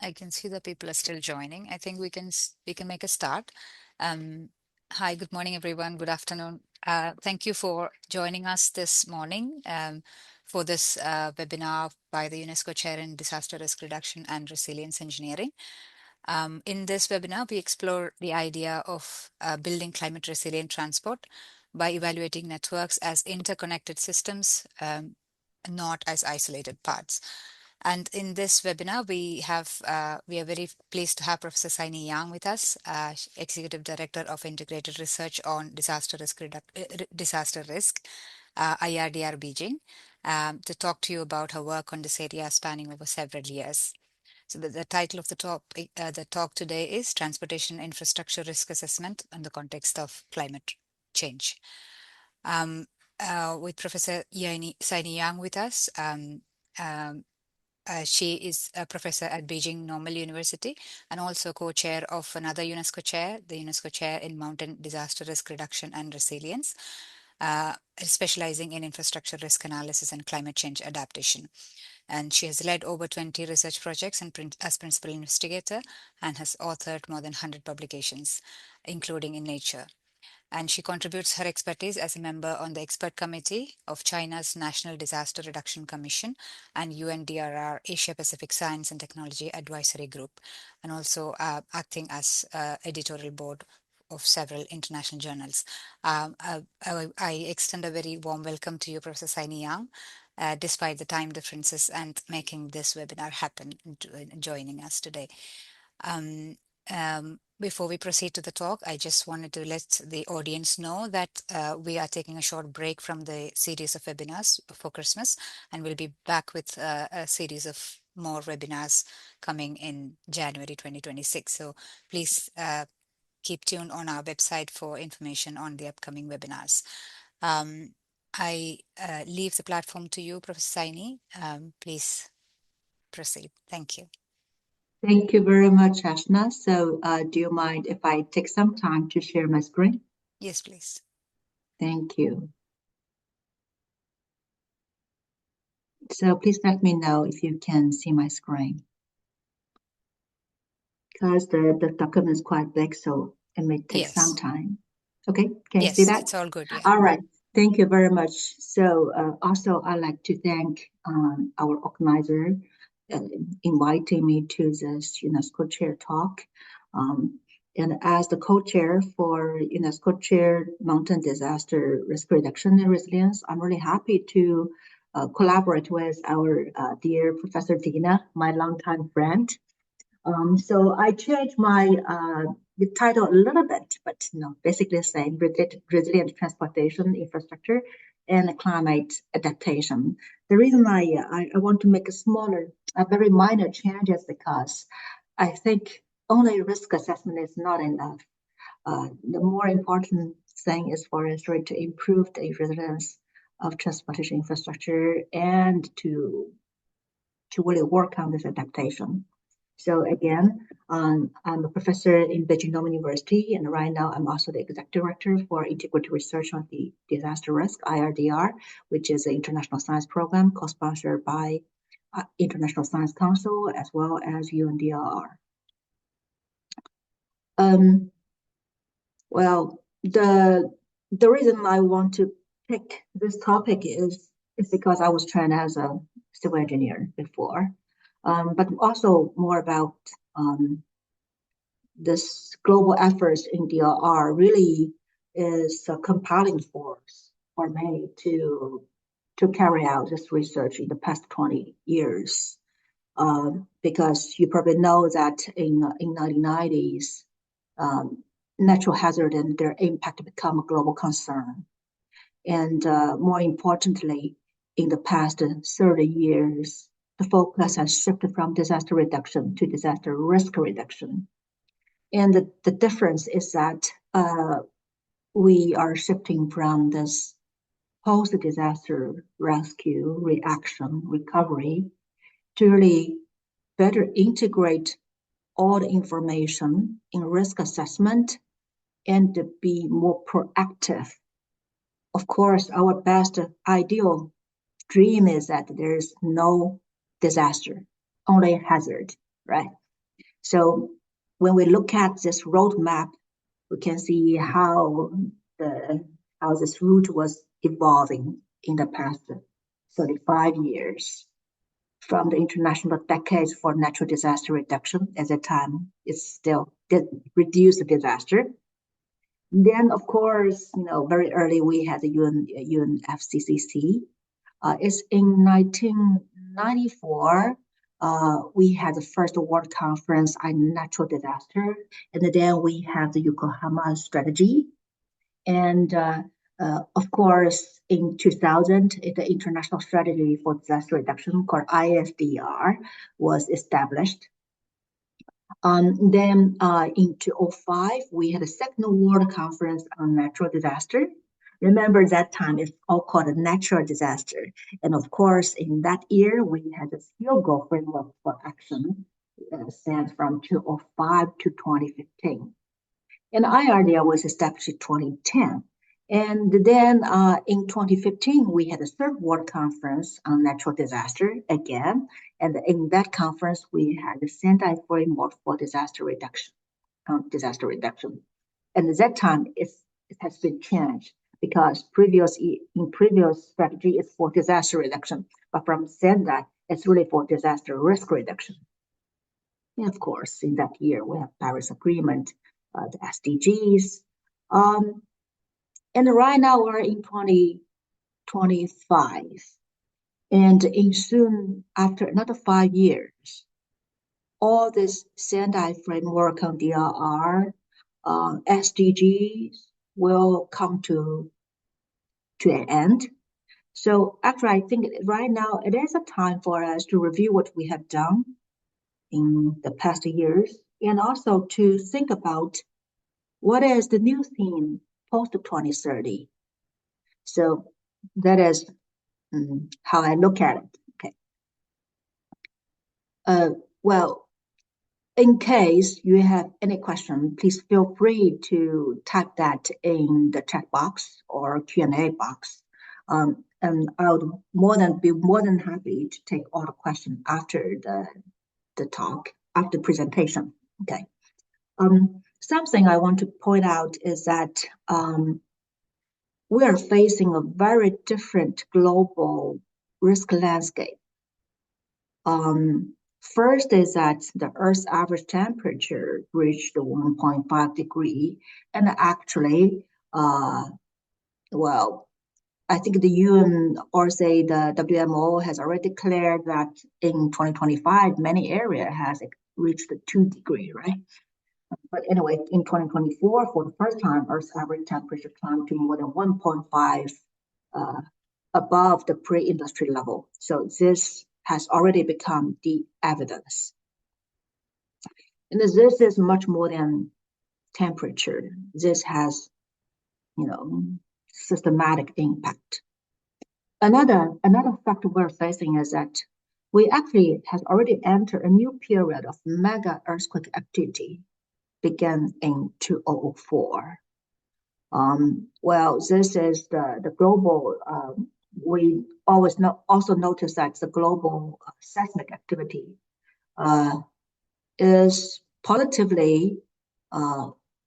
I can see that people are still joining. I think we can make a start. Um, Hi, good morning, everyone. Good afternoon. Thank you for joining us this morning for this webinar by the UNESCO Chair in Disaster Risk Reduction and Resilience Engineering. In this webinar, we explore the idea of building climate resilient transport by evaluating networks as interconnected systems, not as isolated parts. And in this webinar, we are very pleased to have Professor Saini Yang with us, Executive Director of Integrated Research on Disaster Risk, IRDR Beijing, to talk to you about her work on this area spanning over several years. So the title of the talk today is Transportation Infrastructure Risk Assessment in the Context of Climate Change. With Professor Saini Yang with us. She is a professor at Beijing Normal University and also co-chair of another UNESCO chair, the UNESCO Chair in Mountain Disaster Risk Reduction and Resilience, specializing in infrastructure risk analysis and climate change adaptation. And she has led over 20 research projects as principal investigator and has authored more than 100 publications, including in Nature. And she contributes her expertise as a member on the expert committee of China's National Disaster Reduction Commission and UNDRR Asia Pacific Science and Technology Advisory Group, and also acting as editorial board of several international journals. I extend a very warm welcome to you, Professor Saini Yang, despite the time differences and making this webinar happen, joining us today. Before we proceed to the talk, I just wanted to let the audience know that we are taking a short break from the series of webinars for Christmas, and we'll be back with a series of more webinars coming in January 2026. So please keep tuned on our website for information on the upcoming webinars. I leave the platform to you, Professor Saini. Please proceed. Thank you. Thank you very much, Ashna. So do you mind if I take some time to share my screen? Yes, please. Thank you. So please let me know if you can see my screen. Because the document is quite big, so it may take some time. Okay, can you see that? Yes, it's all good, yeah. All right, thank you very much. So also I'd like to thank our organizer inviting me to this UNESCO Chair talk. And as the co-chair for UNESCO Chair Mountain Disaster Risk Reduction and Resilience, I'm really happy to collaborate with our dear Professor Dina, my longtime friend. So I changed my the title a little bit, but basically saying resilient transportation infrastructure and climate adaptation. The reason I want to make a very minor change is because I think only risk assessment is not enough. The more important thing is for us to improve the resilience of transportation infrastructure and to really work on this adaptation. So again, I'm a professor in Beijing Normal University, and right now I'm also the executive director for Integrated Research on the Disaster Risk, IRDR, which is an international science program co-sponsored by International Science Council as well as UNDRR. Well, the reason I want to pick this topic is because I was trained as a civil engineer before. But also more about this global efforts in DRR really is a compelling force for me to carry out this research in the past 20 years. Because you probably know that in 1990s, natural hazard and their impact become a global concern. And more importantly, in the past 30 years, the focus has shifted from disaster reduction to disaster risk reduction. And the difference is that we are shifting from this post-disaster rescue, reaction, recovery to really better integrate all the information in risk assessment and to be more proactive. Of course, our best ideal dream is that there is no disaster, only hazard, right? So when we look at this roadmap, we can see how this route was evolving in the past 35 years. From the International Decades for Natural Disaster Reduction, at that time, it's still reduce the disaster. Then, of course, very early we had the UNFCCC. It's in 1994. We had the first World Conference on Natural Disaster, and then we have the Yokohama Strategy. And of course, in 2000, the International Strategy for Disaster Reduction, called ISDR, was established. Then in 2005, we had a second World Conference on Natural Disaster. Remember that time it's all called a natural disaster. And of course, in that year, we had a Hyogo framework for action set from 2005 to 2015. And IRDR was established in 2010. And then in 2015, we had a third World Conference on Natural Disaster again. And in that conference, we had the Sendai Framework for Disaster Reduction. And at that time, it has been changed because in previous strategy, it's for disaster reduction. But from Sendai, it's really for disaster risk reduction. And of course, in that year, we have Paris Agreement, the SDGs. And right now we're in 2025. And in soon after another 5 years, all this Sendai framework on DRR, SDGs will come to an end. So actually, I think right now it is a time for us to review what we have done in the past years, and also to think about what is the new theme post 2030. So that is how I look at it. Okay. Well, in case you have any question, please feel free to type that in the chat box or Q&A box. And I would be more than happy to take all the questions after the talk, after the presentation. Okay. Something I want to point out is that we are facing a very different global risk landscape. First is that the Earth's average temperature reached 1.5 degree, and actually, well, I think the UN or say the WMO has already declared that in 2025, many areas has reached the 2 degree, right? But anyway, in 2024, for the first time, Earth's average temperature climbed to more than 1.5 above the pre-industry level. So this has already become the evidence. And this is much more than temperature. This has, systematic impact. Another factor we're facing is that we actually have already entered a new period of mega earthquake activity, began in 2004. Well, this is the global. We always also notice that the global seismic activity is positively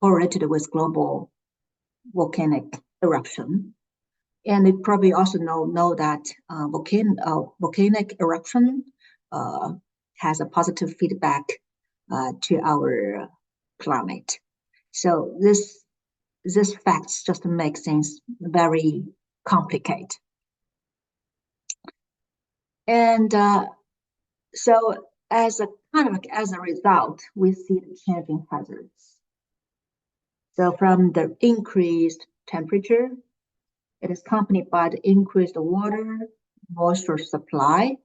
correlated with global volcanic eruption. And you probably also know that volcanic eruption has a positive feedback to our climate. So this facts just make things very complicated. And so as a result, we see the changing hazards. So from the increased temperature, it is accompanied by the increased water moisture supply.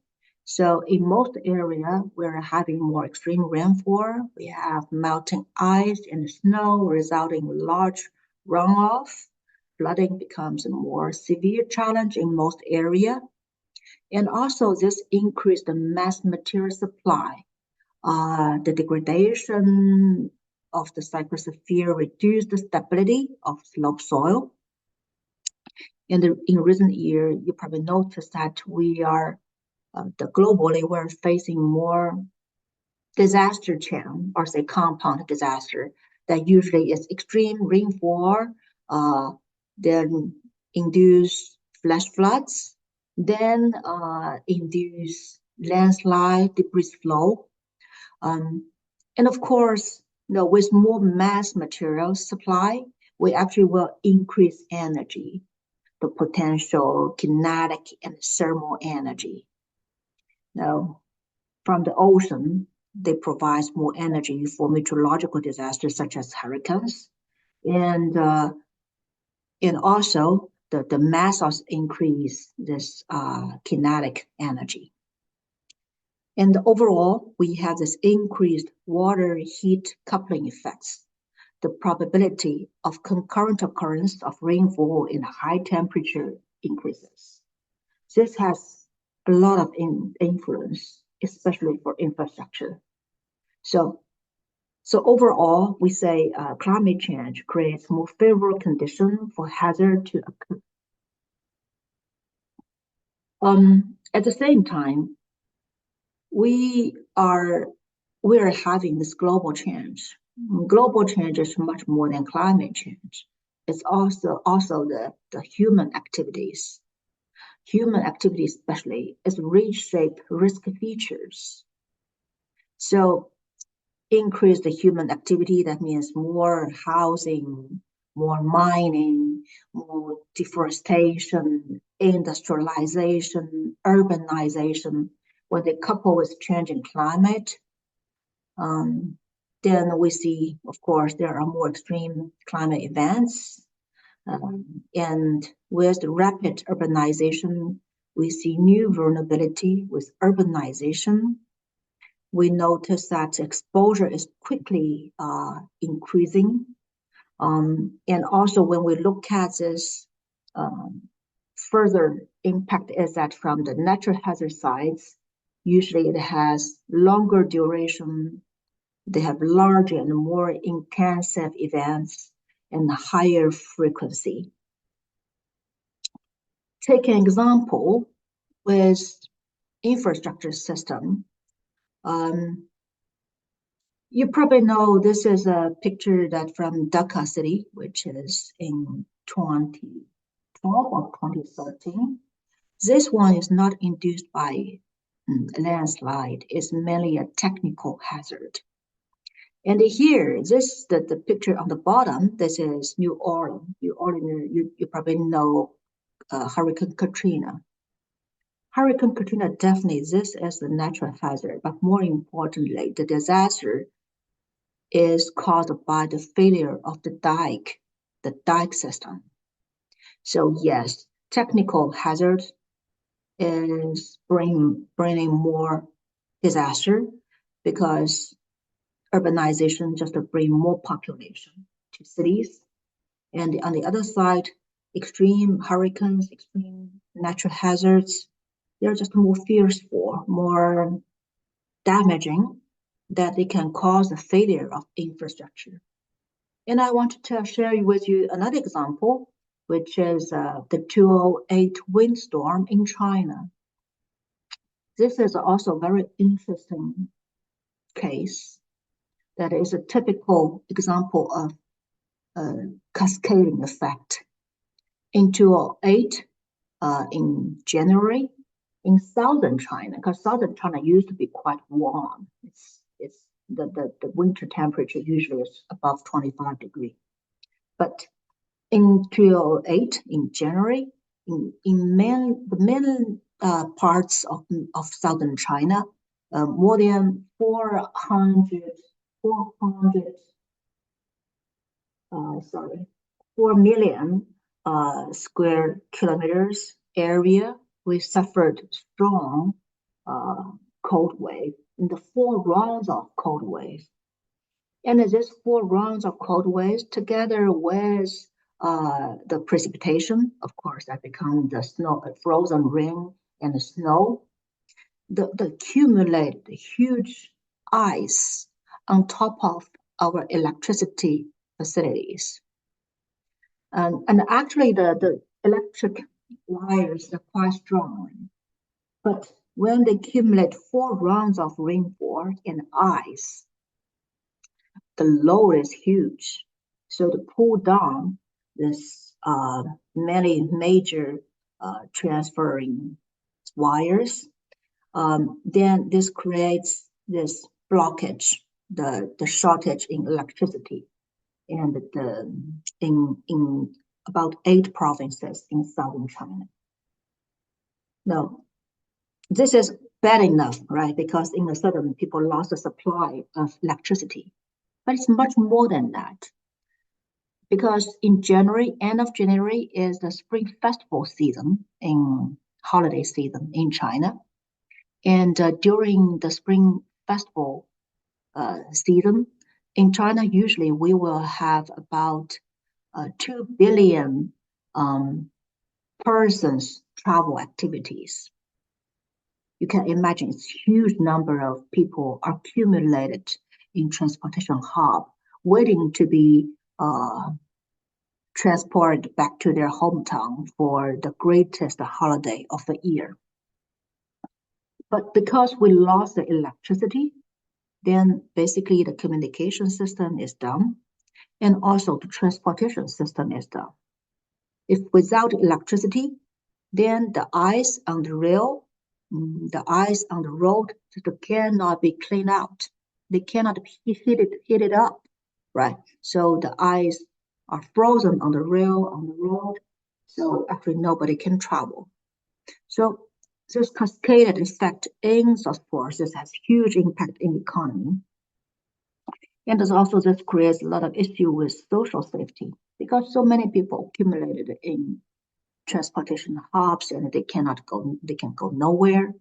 So in most areas, we're having more extreme rainfall. We have melting ice and snow resulting in large runoff. Flooding becomes a more severe challenge in most areas. And also this increased the mass material supply. The degradation of the cyclosphere reduced the stability of slope soil. In recent years, you probably noticed that we are globally we're facing more disaster chain, or say compound disaster, that usually is extreme rainfall, then induce flash floods, then induce landslide, debris flow. And of course, with more mass material supply, we actually will increase energy, the potential kinetic and thermal energy. Now, from the ocean, they provide more energy for meteorological disasters such as hurricanes, and also the mass also increase this kinetic energy. And overall, we have this increased water heat coupling effects. The probability of concurrent occurrence of rainfall in high temperature increases. This has a lot of influence, especially for infrastructure. So overall, we say climate change creates more favorable conditions for hazard to occur. At the same time, we are having this global change. Global change is much more than climate change. It's also the human activities. Human activity especially is reshape risk features. So increase the human activity, that means more housing, more mining, more deforestation, industrialization, urbanization. When they couple with changing climate, then we see, of course, there are more extreme climate events. And with the rapid urbanization, we see new vulnerability with urbanization. We notice that exposure is quickly increasing. And also when we look at this, further impact is that from the natural hazard sites, usually it has longer duration, they have larger and more intensive events and higher frequency. Take an example with infrastructure system. You probably know this is a picture that from Dhaka city, which is in 2012 or 2013. This one is not induced by landslide, it's mainly a technical hazard. And here, the picture on the bottom, this is New Orleans. New Orleans, you probably know Hurricane Katrina. Hurricane Katrina, definitely this is a natural hazard, but more importantly, the disaster is caused by the failure of the dike system. So yes, technical hazard is bringing more disaster because urbanization just bring more population to cities. And on the other side, extreme hurricanes, extreme natural hazards, they're just more fearful, more damaging, that they can cause a failure of infrastructure. And I want to share with you another example, which is the 2008 windstorm in China. This is also a very interesting case that is a typical example of cascading effect. In 2008, in January, in southern China, because southern China used to be quite warm. It's the winter temperature usually is above 25 degrees. But in 2008, in January, in the main parts of southern China, more than 4 million square kilometers area, we suffered strong cold wave in the 4 rounds of cold waves. And these 4 rounds of cold waves, together with the precipitation, of course, that become the snow, frozen rain and the snow, the accumulated huge ice on top of our electricity facilities. And actually the electric wires are quite strong, but when they accumulate 4 rounds of rainfall and ice, the load is huge. So to pull down this many major transferring wires, then this creates this blockage, the shortage in electricity, and in about 8 provinces in southern China. Now, this is bad enough, right? Because in the southern, people lost the supply of electricity. But it's much more than that. Because in January, end of January is the Spring Festival season, in holiday season in China. And during the Spring Festival season in China, usually we will have about 2 billion persons travel activities. You can imagine it's huge number of people accumulated in transportation hub, waiting to be transported back to their hometown for the greatest holiday of the year. But because we lost the electricity, then basically the communication system is down, and also the transportation system is down. If without electricity, then the ice on the rail, the ice on the road cannot be cleaned out. They cannot be heated up, right? So the ice are frozen on the rail, on the road. So actually nobody can travel. So this cascaded effect in such forces has huge impact in the economy. And also this creates a lot of issue with social safety because so many people accumulated in transportation hubs and they can go nowhere.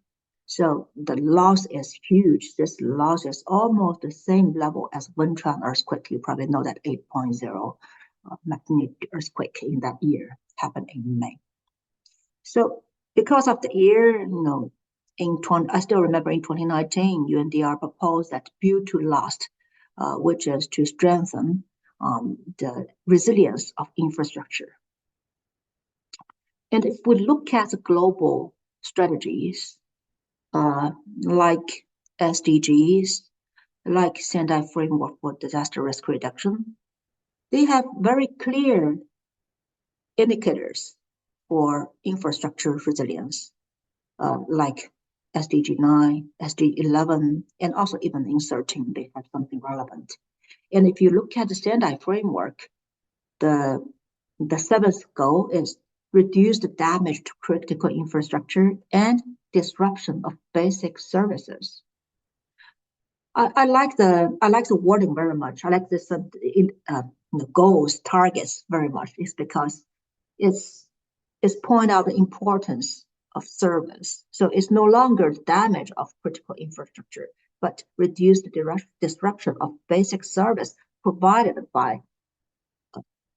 So the loss is huge. This loss is almost the same level as Wenchuan earthquake. You probably know that 8.0 magnitude earthquake in that year happened in May. So because of the year, I still remember in 2019, UNDR proposed that build to last, which is to strengthen the resilience of infrastructure. And if we look at the global strategies, like SDGs, like Sendai Framework for Disaster Risk Reduction, they have very clear indicators for infrastructure resilience, like SDG 9, SDG 11, and also even in 13, they have something relevant. And if you look at the Sendai Framework, the 7th goal is reduce the damage to critical infrastructure and disruption of basic services. I like the wording very much. I like this the goals, targets very much. It's because it's point out the importance of service. So it's no longer damage of critical infrastructure, but reduce the disruption of basic service provided by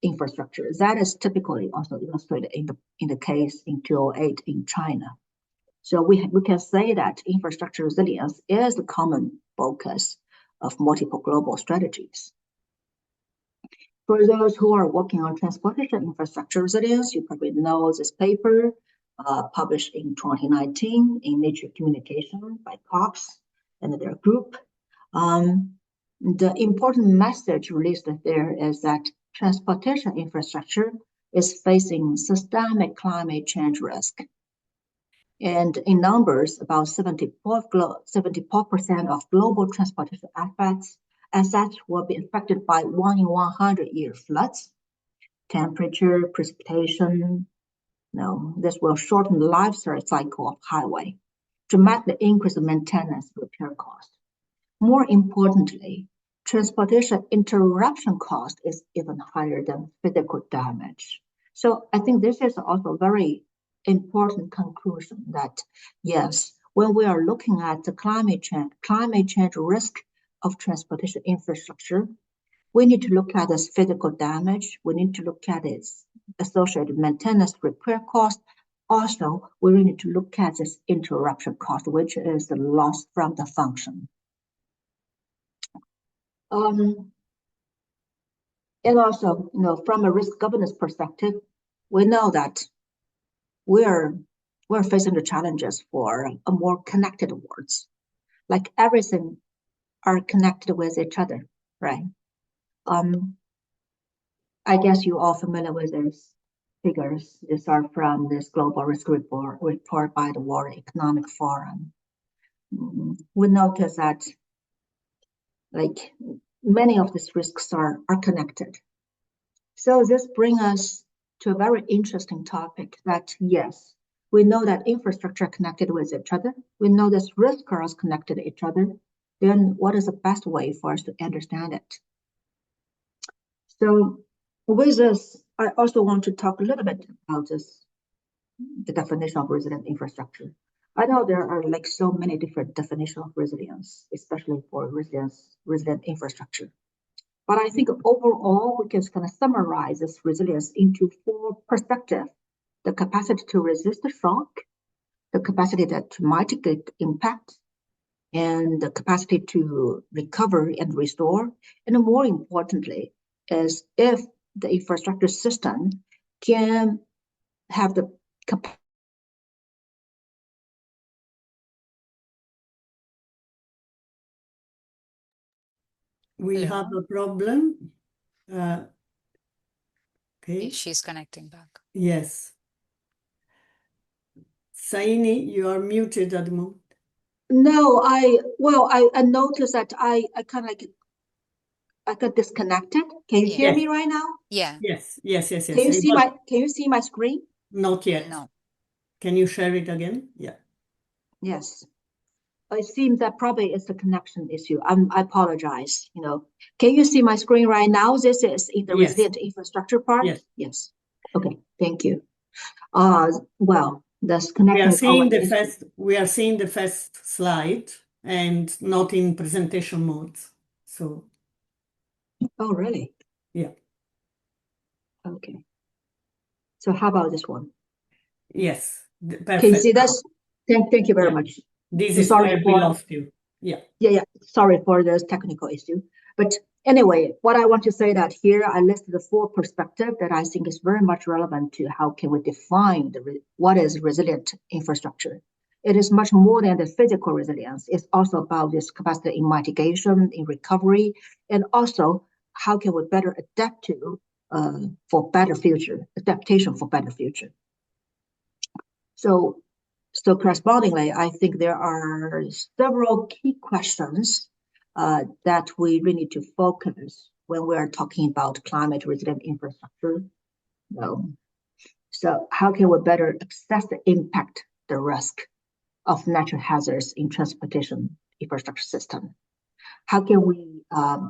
infrastructure. That is typically also illustrated in the case in 2008 in China. So we can say that infrastructure resilience is the common focus of multiple global strategies. For those who are working on transportation infrastructure resilience, you probably know this paper published in 2019 in Nature Communication by Cox and their group. The important message released there is that transportation infrastructure is facing systemic climate change risk. And in numbers, about 74% of global transportation assets will be affected by 1 in 100-year floods, temperature, precipitation. This will shorten the life cycle of highway, dramatically increase the maintenance repair cost. More importantly, transportation interruption cost is even higher than physical damage. So I think this is also a very important conclusion that, yes, when we are looking at the climate change risk of transportation infrastructure, we need to look at this physical damage. We need to look at its associated maintenance repair cost. Also, we need to look at this interruption cost, which is the loss from the function. And also, from a risk governance perspective, we know that we're we're facing the challenges for a more connected world. Like everything are connected with each other, right? I guess you're all familiar with these figures. These are from this global risk report by the World Economic Forum. We notice that like many of these risks are connected. So this brings us to a very interesting topic that yes, we know that infrastructure are connected with each other. We know that risks are also connected to each other. Then what is the best way for us to understand it? So with this, I also want to talk a little bit about the definition of resilient infrastructure. I know there are like so many different definitions of resilience, especially for resilient infrastructure. But I think overall, we can kind of summarize this resilience into 4 perspectives: the capacity to resist the shock, the capacity to mitigate impact, and the capacity to recover and restore. And more importantly, is if the infrastructure system can have the capacity. We Hello. have a problem. Okay. She's connecting back. Yes. Saini, you are muted at the moment. No, I noticed that I kind of like I got disconnected. Can you hear Yes. me right now? Yeah. Yes. Can you see my screen? Not yet. No. Can you share it again? Yeah. Yes. It seems that probably it's a connection issue. I apologize. Can you see my screen right now? This is in the Yes. resilient infrastructure part. Yes. Yes. Okay. Thank you. Well, this connection is always we are seeing the first slide and not in presentation mode. So. Oh, really? Yeah. Okay. So how about this one? Yes. Perfect. Can you see this? Thank you very much. This is where we lost you. Yeah. Yeah. Sorry for this technical issue. But anyway, what I want to say that here I listed the 4 perspectives that I think is very much relevant to how can we define what is resilient infrastructure. It is much more than the physical resilience. It's also about this capacity in mitigation, in recovery, and also how can we better adapt to for better future, adaptation for better future. So correspondingly, I think there are several key questions that we really need to focus when we are talking about climate resilient infrastructure. So how can we better assess the impact, the risk of natural hazards in transportation infrastructure system? How can we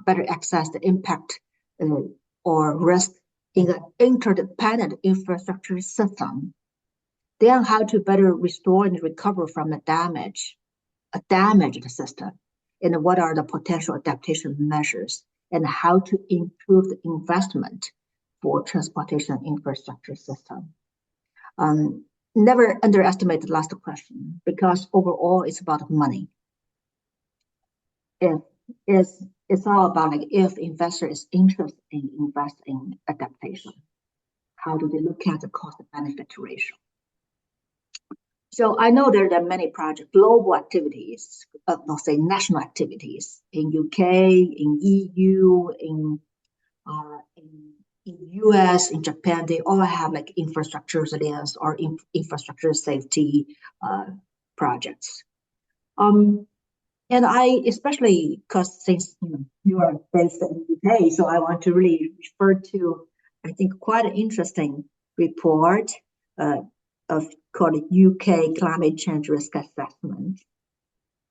better assess the impact or risk in an interdependent infrastructure system? Then how to better restore and recover from a damaged system, and what are the potential adaptation measures, and how to improve the investment for transportation infrastructure system. Never underestimate the last question, because overall it's about money. It's all about like if investor is interested in investing in adaptation, how do they look at the cost benefit ratio? So I know there are many projects, global activities, I'll say national activities in UK, in EU, in US, in Japan. They all have like infrastructure resilience or infrastructure safety projects. And I especially because since you are based in the UK, so I want to really refer to I think quite an interesting report called UK Climate Change Risk Assessment.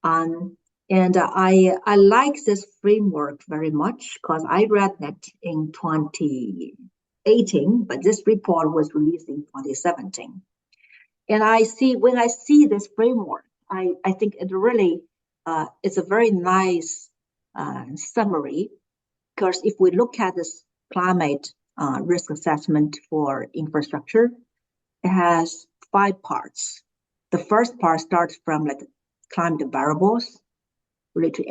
And I like this framework very much because I read that in 2018, but this report was released in 2017. And when I see this framework, I think it really it's a very nice summary, because if we look at this climate risk assessment for infrastructure, it has 5 parts. The first part starts from like climate variables, really to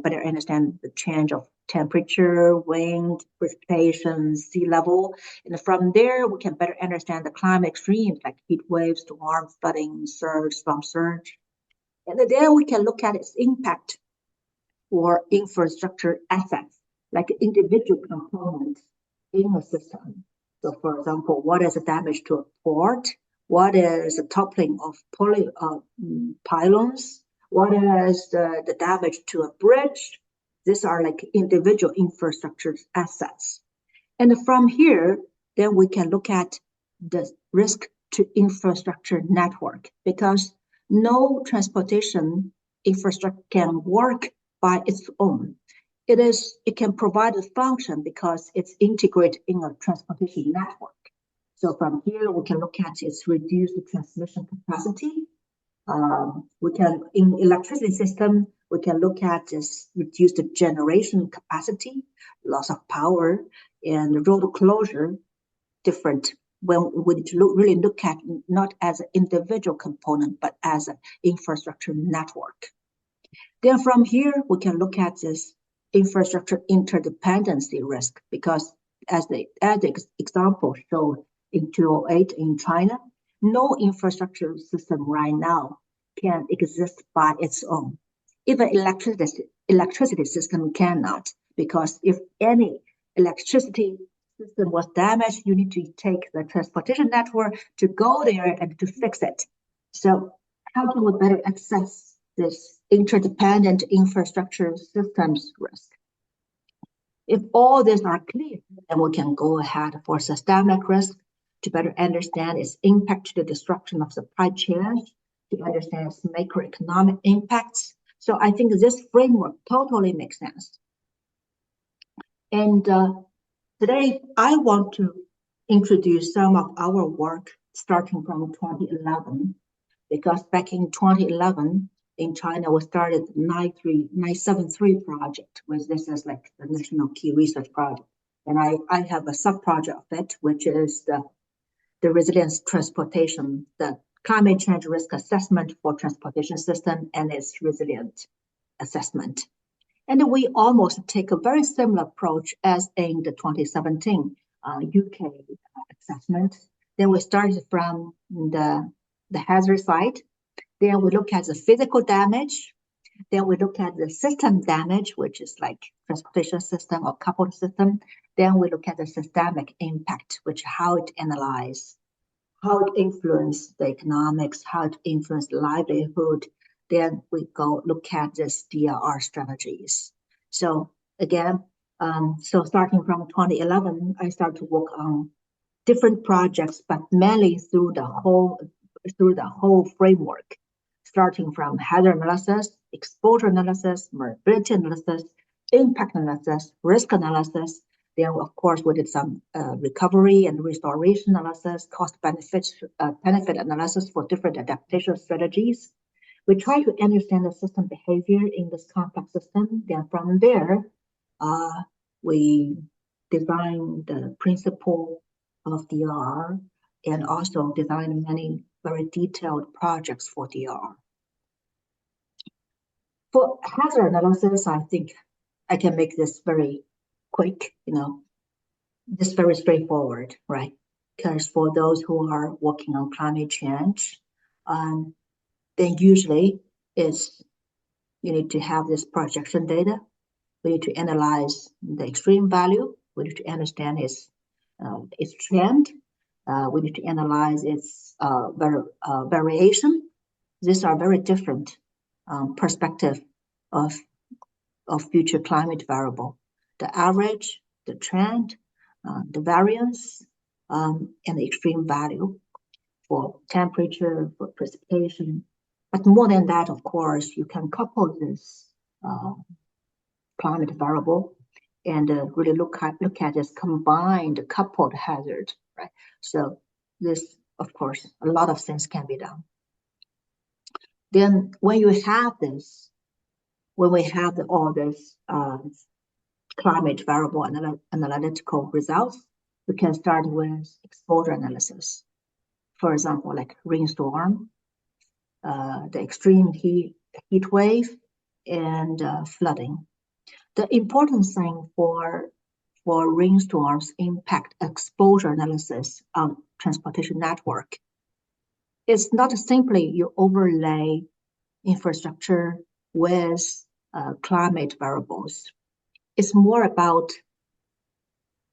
better understand the change of temperature, wind, precipitation, sea level. And from there, we can better understand the climate extremes like heat waves, storm, flooding, surge, storm surge. And then we can look at its impact for infrastructure assets, like individual components in a system. So for example, what is the damage to a port? What is the toppling of pylons? What is the damage to a bridge? These are like individual infrastructure assets. And from here, then we can look at the risk to infrastructure network, because no transportation infrastructure can work by its own. It can provide a function because it's integrated in a transportation network. So from here, we can look at its reduced transmission capacity. We can, in electricity system, we can look at this reduced generation capacity, loss of power, and road closure, different when we really look at not as an individual component, but as an infrastructure network. Then from here, we can look at this infrastructure interdependency risk, because as the example showed in 2008 in China, no infrastructure system right now can exist by its own. Even electricity system cannot, because if any electricity system was damaged, you need to take the transportation network to go there and to fix it. So how can we better assess this interdependent infrastructure systems risk? If all these are clear, then we can go ahead for systemic risk to better understand its impact to the destruction of supply chains, to understand its macroeconomic impacts. So I think this framework totally makes sense. And today, I want to introduce some of our work starting from 2011, because back in 2011, in China, we started the 973 project, which this is like the National Key Research Project. And I have a sub-project of it, which is the resilience transportation, the climate change risk assessment for transportation system and its resilient assessment. And we almost take a very similar approach as in the 2017 UK assessment. Then we started from the hazard side. Then we look at the physical damage. Then we look at the system damage, which is like transportation system or coupled system. Then we look at the systemic impact, which how it analyzes, how it influences the economics, how it influences livelihood. Then we go look at this DRR strategies. So again, so starting from 2011, I started to work on different projects, but mainly through the whole framework, starting from hazard analysis, exposure analysis, mobility analysis, impact analysis, risk analysis. Then, of course, we did some recovery and restoration analysis, cost benefit analysis for different adaptation strategies. We try to understand the system behavior in this complex system. Then from there, we design the principle of DRR and also design many very detailed projects for DRR. For hazard analysis, I think I can make this very quick, this very straightforward, right? Because for those who are working on climate change, then usually you need to have this projection data. We need to analyze the extreme value. We need to understand its trend. We need to analyze its variation. These are very different perspective of future climate variable. The average, the trend, the variance, and the extreme value for temperature, for precipitation. But more than that, of course, you can couple this climate variable and really look at this combined coupled hazard, right? So this, of course, a lot of things can be done. Then when you have this, when we have all this climate variable analytical results, we can start with exposure analysis. For example, like rainstorm, the extreme heat wave, and flooding. The important thing for rainstorms impact exposure analysis on transportation network is not simply you overlay infrastructure with climate variables. It's more about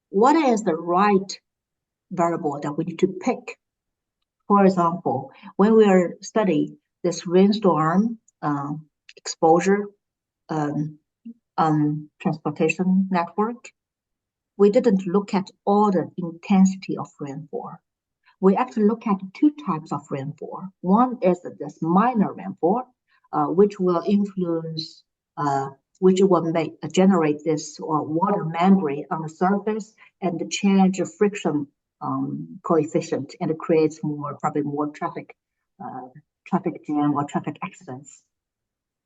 what is the right variable that we need to pick. For example, when we are studying this rainstorm exposure transportation network, we didn't look at all the intensity of rainfall. We actually look at two types of rainfall. One is this minor rainfall, which will influence, which will generate this water membrane on the surface and change the friction coefficient, and it creates probably more traffic jam or traffic accidents.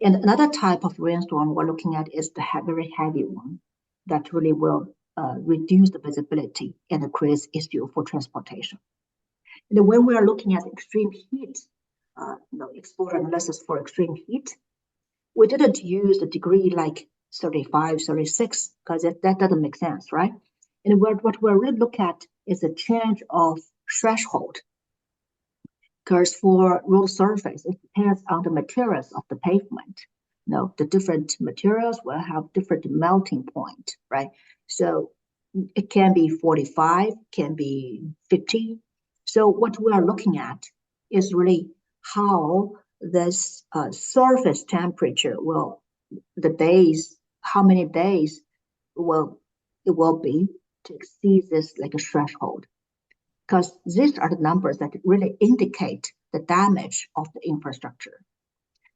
And another type of rainstorm we're looking at is the very heavy one that really will reduce the visibility and creates issue for transportation. And when we are looking at extreme heat, exposure analysis for extreme heat, we didn't use the degree like 35, 36, because that doesn't make sense, right? And what we're really looking at is a change of threshold. Because for road surface, it depends on the materials of the pavement. The different materials will have different melting point, right? So it can be 45, can be 50. So what we are looking at is really how this surface temperature will, how many days it will be to exceed this like a threshold. Because these are the numbers that really indicate the damage of the infrastructure.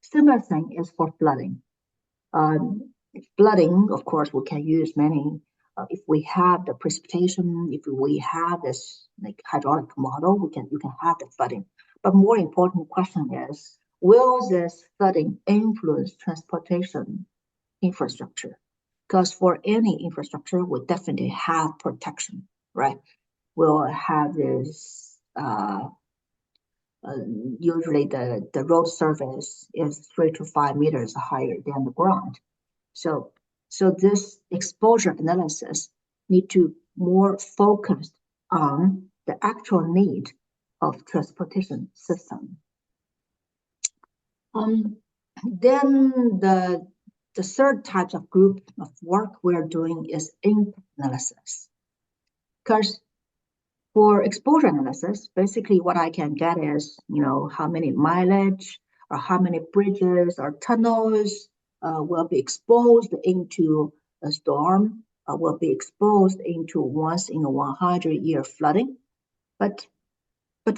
Similar thing is for flooding. Flooding, of course, we can use many. If we have the precipitation, if we have this like hydraulic model, you can have the flooding. But more important question is, will this flooding influence transportation infrastructure? Because for any infrastructure, we definitely have protection, right? We'll have this, usually the road surface is 3 to 5 meters higher than the ground. So this exposure analysis need to more focus on the actual need of transportation system. Then the third type of group of work we're doing is impact analysis. Because for exposure analysis, basically what I can get is, how many mileage or how many bridges or tunnels will be exposed into a storm, will be exposed into once in a 100-year flooding. But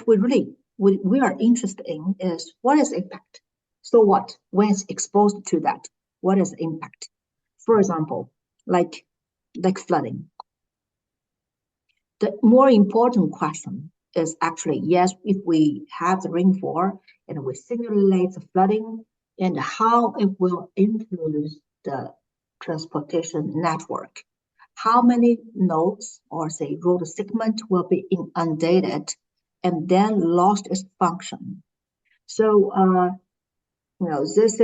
we are interested in is what is impact? So what? When it's exposed to that, what is the impact? For example, like flooding. The more important question is actually, yes, if we have the rainfall and we simulate the flooding and how it will influence the transportation network. How many nodes or say road segment will be inundated and then lost its function. So, this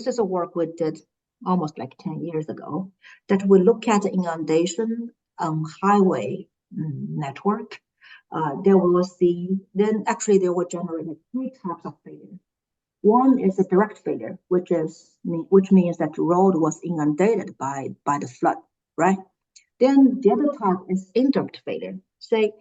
is a work we did almost like 10 years ago that we look at inundation highway network. There will generate three types of failure. One is a direct failure, which means that the road was inundated by the flood, right? Then the other type is indirect failure. Say,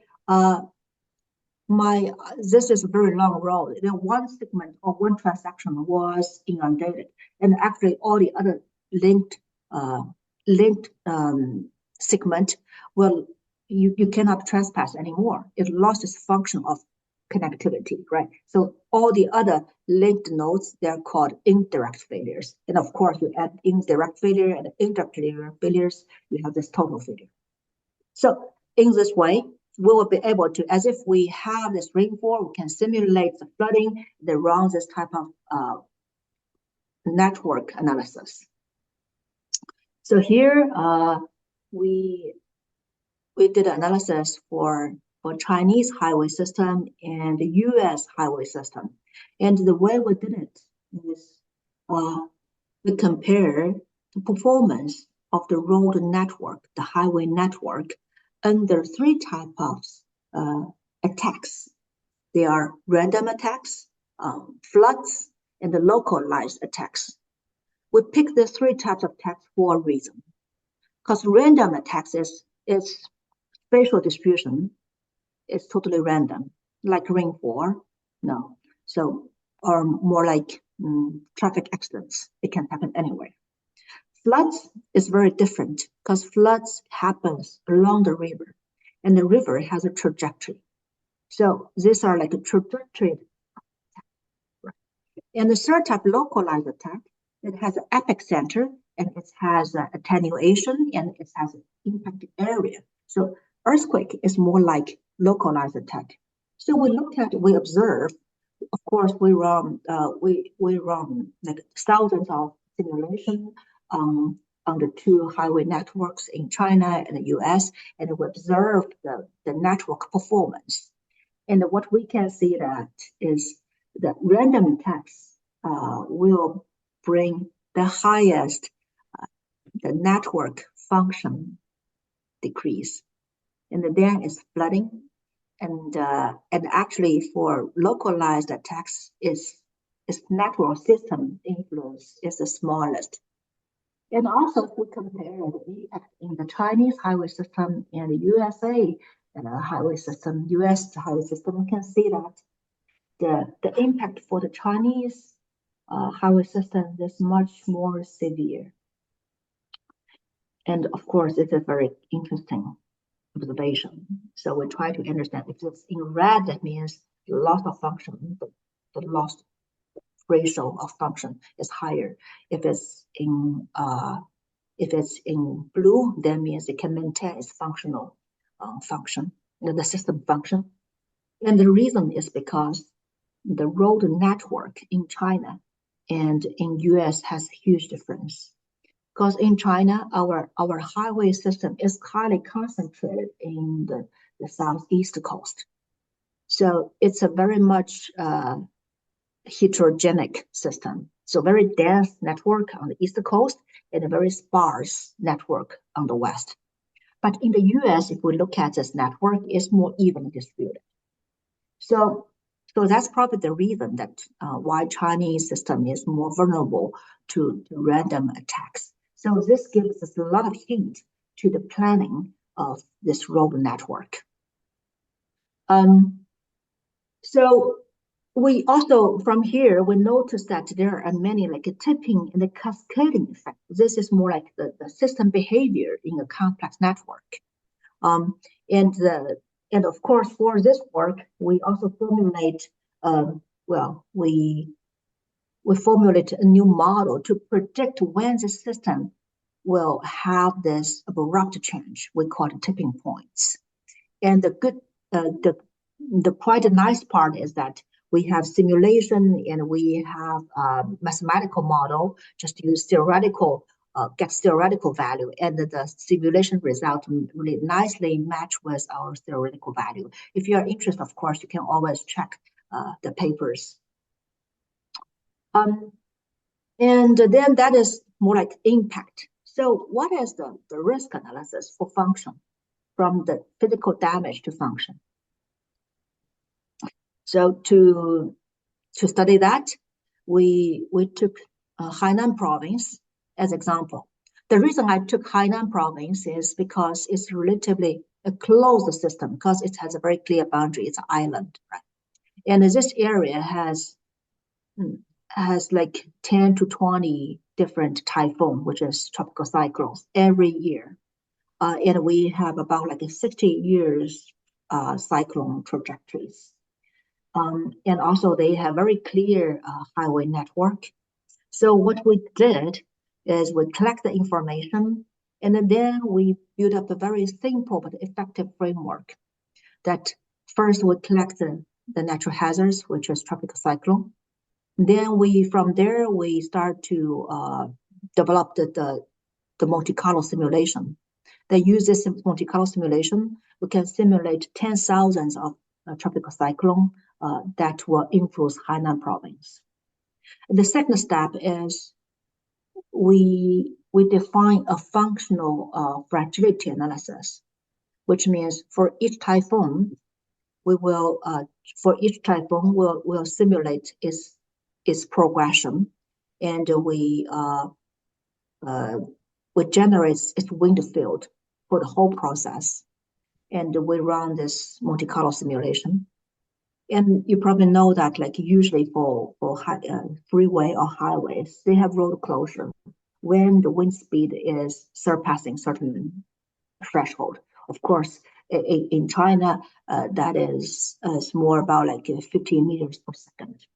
this is a very long road. Then one segment or one transaction was inundated, and actually all the other linked segment you cannot trespass anymore. It lost its function of connectivity, right? So all the other linked nodes, they're called indirect failures. And of course, you add indirect failure and indirect failures, you have this total failure. So in this way, we will be able to, as if we have this rainfall, we can simulate the flooding that runs this type of network analysis. So here we did analysis for Chinese highway system and the US highway system. And the way we did it is we compare performance of the road network, the highway network, under three types of attacks. They are random attacks, floods, and the localized attacks. We pick the three types of attacks for a reason. Because random attacks is spatial distribution. It's totally random, like rainfall. No. So, or more like traffic accidents. It can happen anywhere. Floods is very different because floods happens along the river, and the river has a trajectory. So these are like a trajectory. And the third type, localized attack, it has an epicenter and it has attenuation and it has an impact area. So earthquake is more like localized attack. So we observe. Of course, we run like thousands of simulation on the two highway networks in China and the US, and we observe the network performance. And what we can see that is that random attacks will bring the highest the network function decrease, and then it's flooding, and actually for localized attacks is network system influence is the smallest. And also if we compare the impact in the Chinese highway system and the USA highway system, US highway system, we can see that the impact for the Chinese highway system is much more severe. And of course, it's a very interesting observation. So we try to understand if it's in red, that means loss of function, the loss ratio of function is higher. If it's in blue, that means it can maintain its functional function, the system function. And the reason is because the road network in China and in US has huge difference. Because in China, our highway system is highly concentrated in the southeast coast. So it's a very much heterogenic system. So very dense network on the east coast and a very sparse network on the west. But in the US, if we look at this network, it's more evenly distributed. So that's probably the reason that why Chinese system is more vulnerable to random attacks. So this gives us a lot of hint to the planning of this road network. So we also, from here, we notice that there are many like a tipping and a cascading effect. This is more like the system behavior in a complex network. And of course, for this work, we also formulate, we formulate a new model to predict when the system will have this abrupt change. We call it tipping points. And the quite nice part is that we have simulation and we have a mathematical model, just use theoretical, get theoretical value, and the simulation result really nicely match with our theoretical value. If you are interested, of course, you can always check the papers. And then that is more like impact. So what is the risk analysis for function from the physical damage to function? So to study that, we took Hainan province as example. The reason I took Hainan province is because it's relatively a closed system because it has a very clear boundary. It's an island, right? And this area has like 10 to 20 different typhoons, which is tropical cyclones every year. And we have about like 60 years cyclone trajectories. And also they have very clear highway network. So what we did is we collect the information and then we build up a very simple but effective framework that first we collect the natural hazards, which is tropical cyclone. Then from there we start to develop the Monte Carlo simulation. They use this Monte Carlo simulation. We can simulate 10,000 of tropical cyclone that will influence Hainan province. The second step is we define a functional fragility analysis, which means for each typhoon, we'll simulate its progression, and we generate its wind field for the whole process, and we run this Monte Carlo simulation. And you probably know that, like usually for freeway or highways, they have road closure when the wind speed is surpassing certain threshold. Of course, in China, that is more about like 15 meters per second.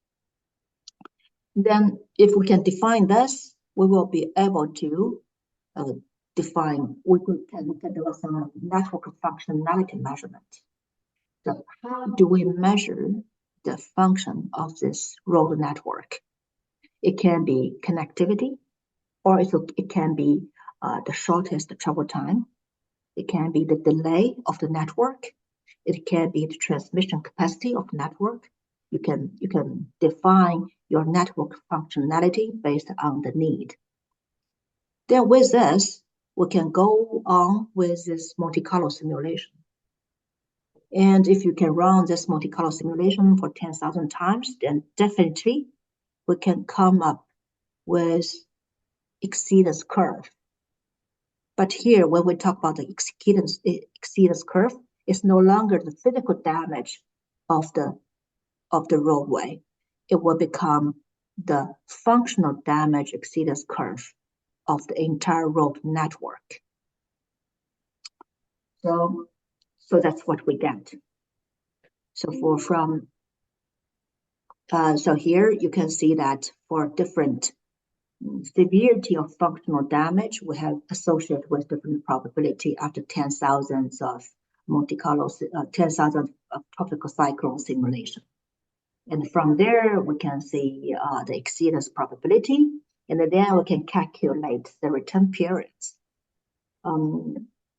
Then, if we can define this, we will be able to define. We can do some network functionality measurement. So how do we measure the function of this road network? It can be connectivity, or it can be the shortest travel time. It can be the delay of the network. It can be the transmission capacity of the network. You can define your network functionality based on the need. Then with this, we can go on with this Monte Carlo simulation. And if you can run this Monte Carlo simulation for 10,000 times, then definitely we can come up with exceedance curve. But here, when we talk about the exceedance curve, it's no longer the physical damage of the roadway. It will become the functional damage exceedance curve of the entire road network. So that's what we get. So so here you can see that for different severity of functional damage, we have associated with different probability after 10,000 of Monte Carlo, 10,000 of tropical cyclone simulation. And from there, we can see the exceedance probability, and then we can calculate the return periods.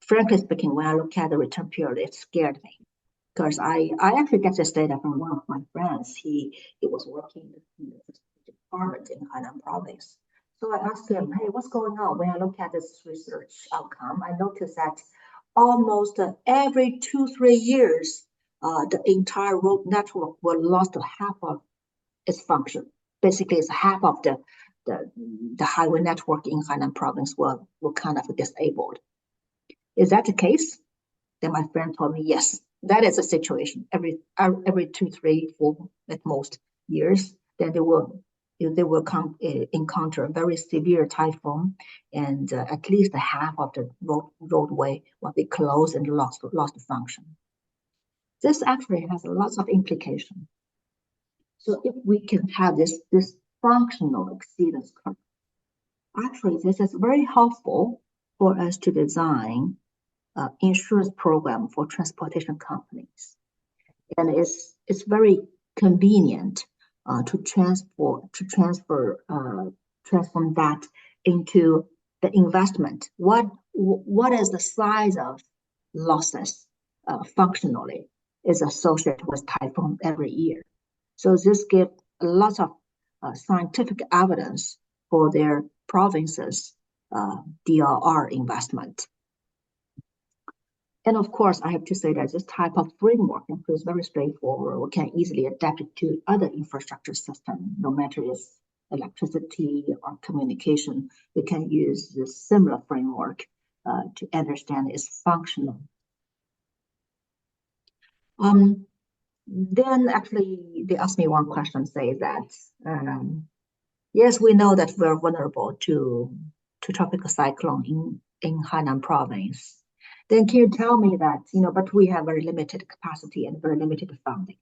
Frankly speaking, when I look at the return period, it scared me, because I actually get this data from one of my friends. He was working in the department in Hainan province. So I asked him, hey, what's going on? When I look at this research outcome, I noticed that almost every 2-3 years, the entire road network will lost half of its function. Basically, it's half of the highway network in Hainan province will kind of disabled. Is that the case? Then my friend told me, yes, that is a situation. Every 2, 3, 4 at most years, then they will encounter a very severe typhoon, and at least half of the roadway will be closed and lost function. This actually has lots of implications. So if we can have this functional exceedance curve, actually this is very helpful for us to design insurance program for transportation companies, and it's very convenient to transform that into the investment. What is the size of losses functionally is associated with typhoon every year? So this gives a lot of scientific evidence for their provinces' DRR investment. And of course, I have to say that this type of framework is very straightforward. We can easily adapt it to other infrastructure systems, no matter it's electricity or communication. We can use this similar framework to understand its functional. Then actually, they asked me one question, say that, yes, we know that we're vulnerable to tropical cyclone in Hainan province. Then can you tell me that, but we have very limited capacity and very limited funding.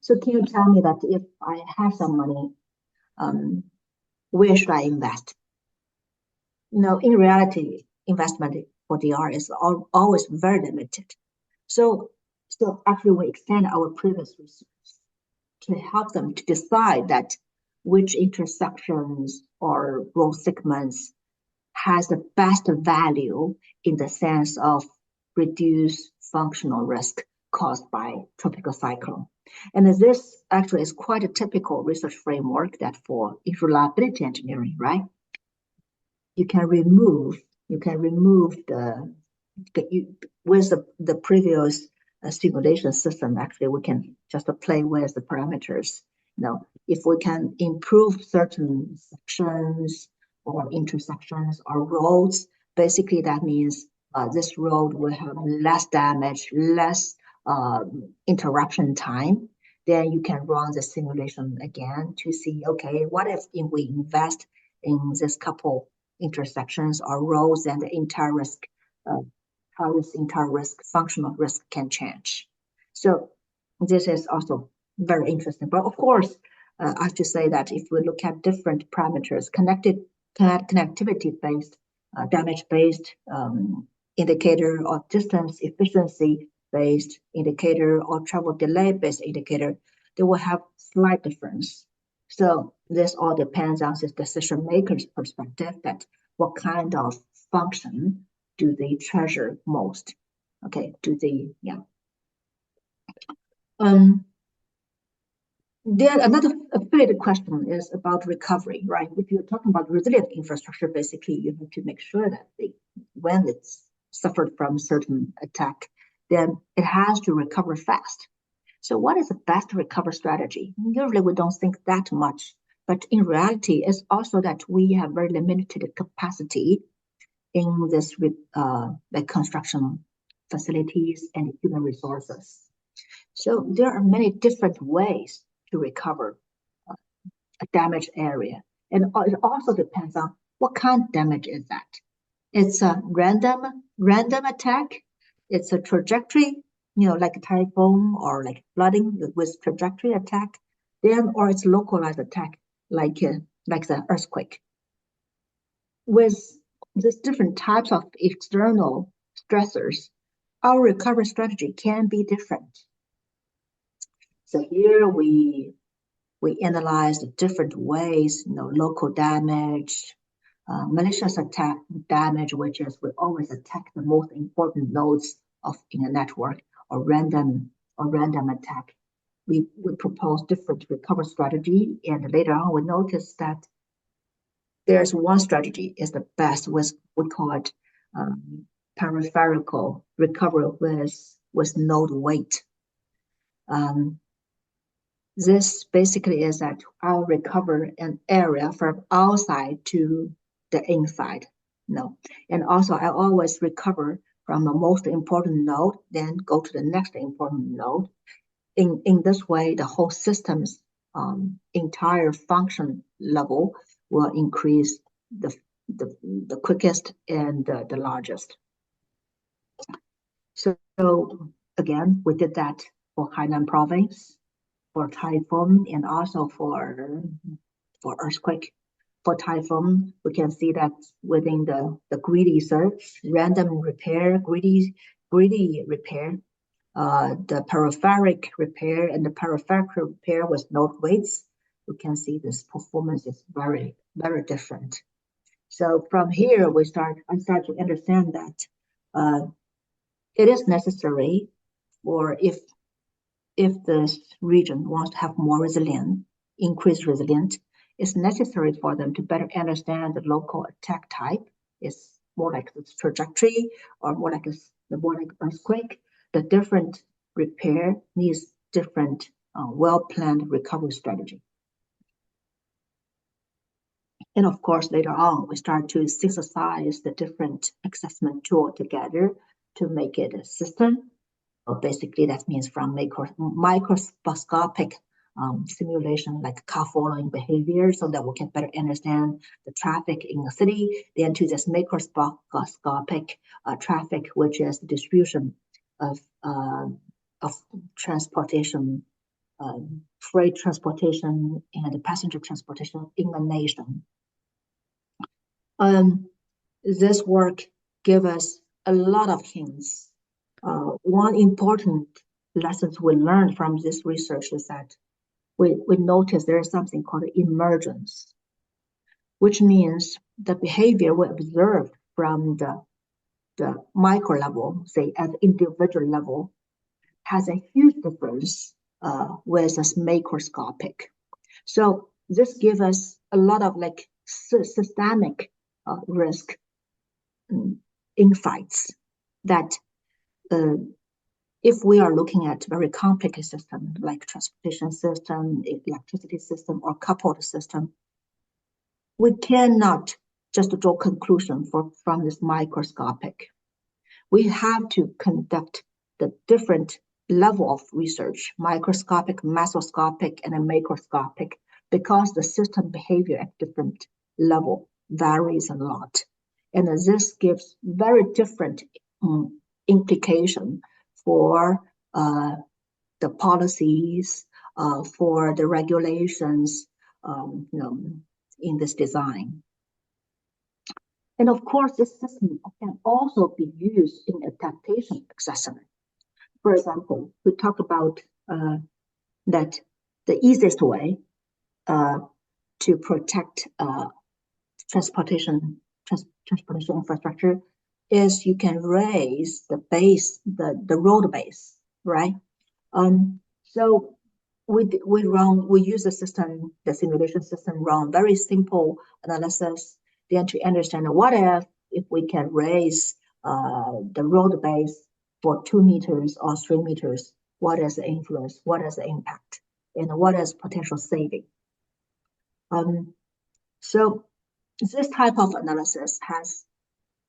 So can you tell me that if I have some money, where should I invest? In reality, investment for DR is always very limited. So actually we extend our previous research to help them to decide that which intersections or road segments has the best value in the sense of reduced functional risk caused by tropical cyclone. And this actually is quite a typical research framework that for reliability engineering, right? you can remove with the previous simulation system. Actually, we can just play with the parameters. If we can improve certain sections or intersections or roads, basically that means this road will have less damage, less interruption time. Then you can run the simulation again to see, okay, what if we invest in this couple intersections or roads, and the entire risk, how this entire risk, functional risk can change. So this is also very interesting. But of course, I have to say that if we look at different parameters, connectivity-based, damage-based indicator, or distance efficiency-based indicator, or travel delay-based indicator, they will have slight difference. So this all depends on the decision maker's perspective, that what kind of function do they treasure most? Okay, Then another affiliated question is about recovery, right? If you're talking about resilient infrastructure, basically you have to make sure that when it's suffered from certain attack, then it has to recover fast. So what is the best recovery strategy? Usually we don't think that much, but in reality, it's also that we have very limited capacity in this like construction facilities and human resources. So there are many different ways to recover a damaged area. And it also depends on what kind of damage is that. It's a random attack. It's a trajectory, like a typhoon or like flooding with trajectory attack. Then, or it's localized attack, like the earthquake. With these different types of external stressors, our recovery strategy can be different. So here we analyze the different ways, local damage, malicious attack damage, which is we always attack the most important nodes in a network, or random attack. We propose different recovery strategy, and later on we notice that there's one strategy is the best, we call it peripheral recovery with node weight. This basically is that I'll recover an area from outside to the inside. And also I always recover from the most important node, then go to the next important node. In this way, the whole system's entire function level will increase the quickest and the largest. So again, we did that for Hainan province, for typhoon, and also for earthquake. For typhoon, we can see that within the greedy search, random repair, greedy repair, the peripheric repair and the peripheric repair with node weights, we can see this performance is very, very different. So from here, I start to understand that it is necessary, or if this region wants to have more increased resilience, it's necessary for them to better understand the local attack type. It's more like this trajectory, or more like earthquake. The different repair needs different well-planned recovery strategy. And of course, later on, we start to synthesize the different assessment tool together to make it a system. Basically, that means from microscopic simulation, like car following behavior, so that we can better understand the traffic in the city, then to this macroscopic traffic, which is the distribution of transportation, freight transportation and passenger transportation in the nation. This work gives us a lot of hints. One important lesson we learned from this research is that we noticed there is something called emergence, which means the behavior we observed from the micro level, say at the individual level, has a huge difference with this macroscopic. So this gives us a lot of like systemic risk insights that if we are looking at very complex systems like transportation system, electricity system, or coupled system, we cannot just draw conclusion from this microscopic. We have to conduct the different level of research, microscopic, mesoscopic, and macroscopic, because the system behavior at different level varies a lot. And this gives very different implication for the policies, for the regulations, in this design. And of course, this system can also be used in adaptation assessment. For example, we talk about that the easiest way to protect transportation infrastructure is you can raise the base, the road base, right? So we use the system, the simulation system, run very simple analysis, then to understand what if we can raise the road base for 2 meters or 3 meters, what is the influence, what is the impact, and what is potential saving. So this type of analysis has